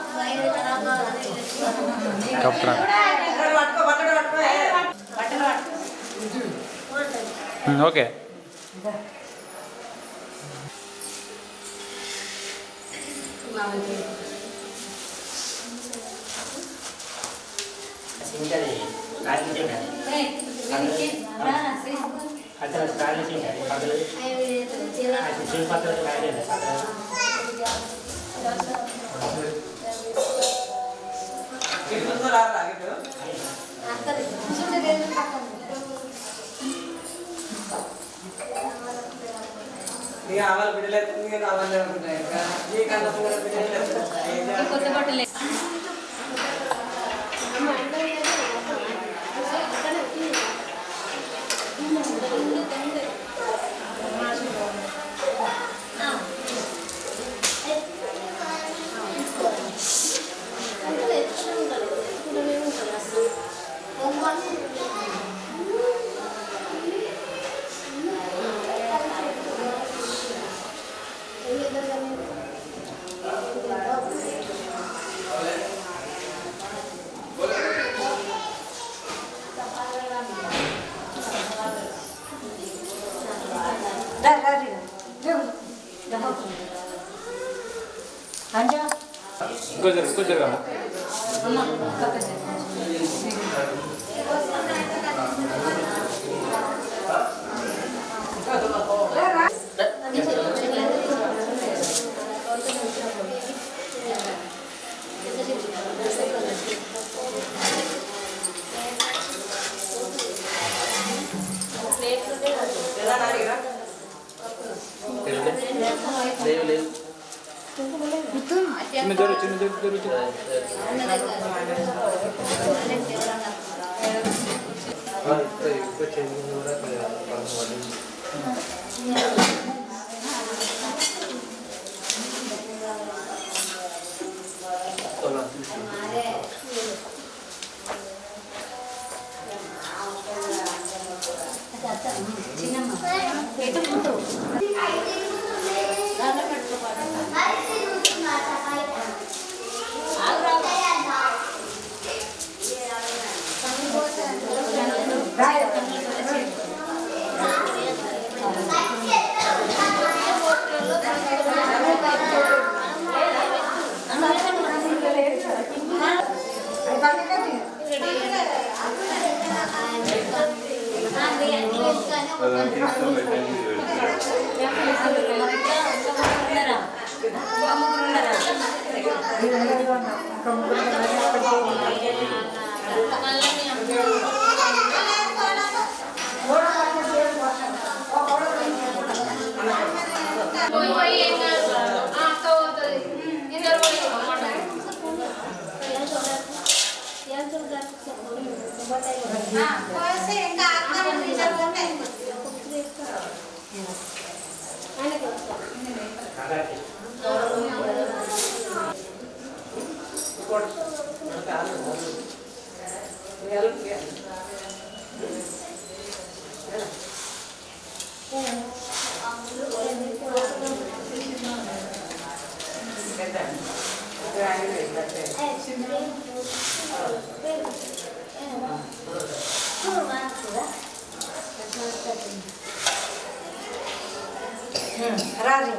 ఓకే కొత్త బట్టలే ఇంకో జరగా చిన్న జరు రాజు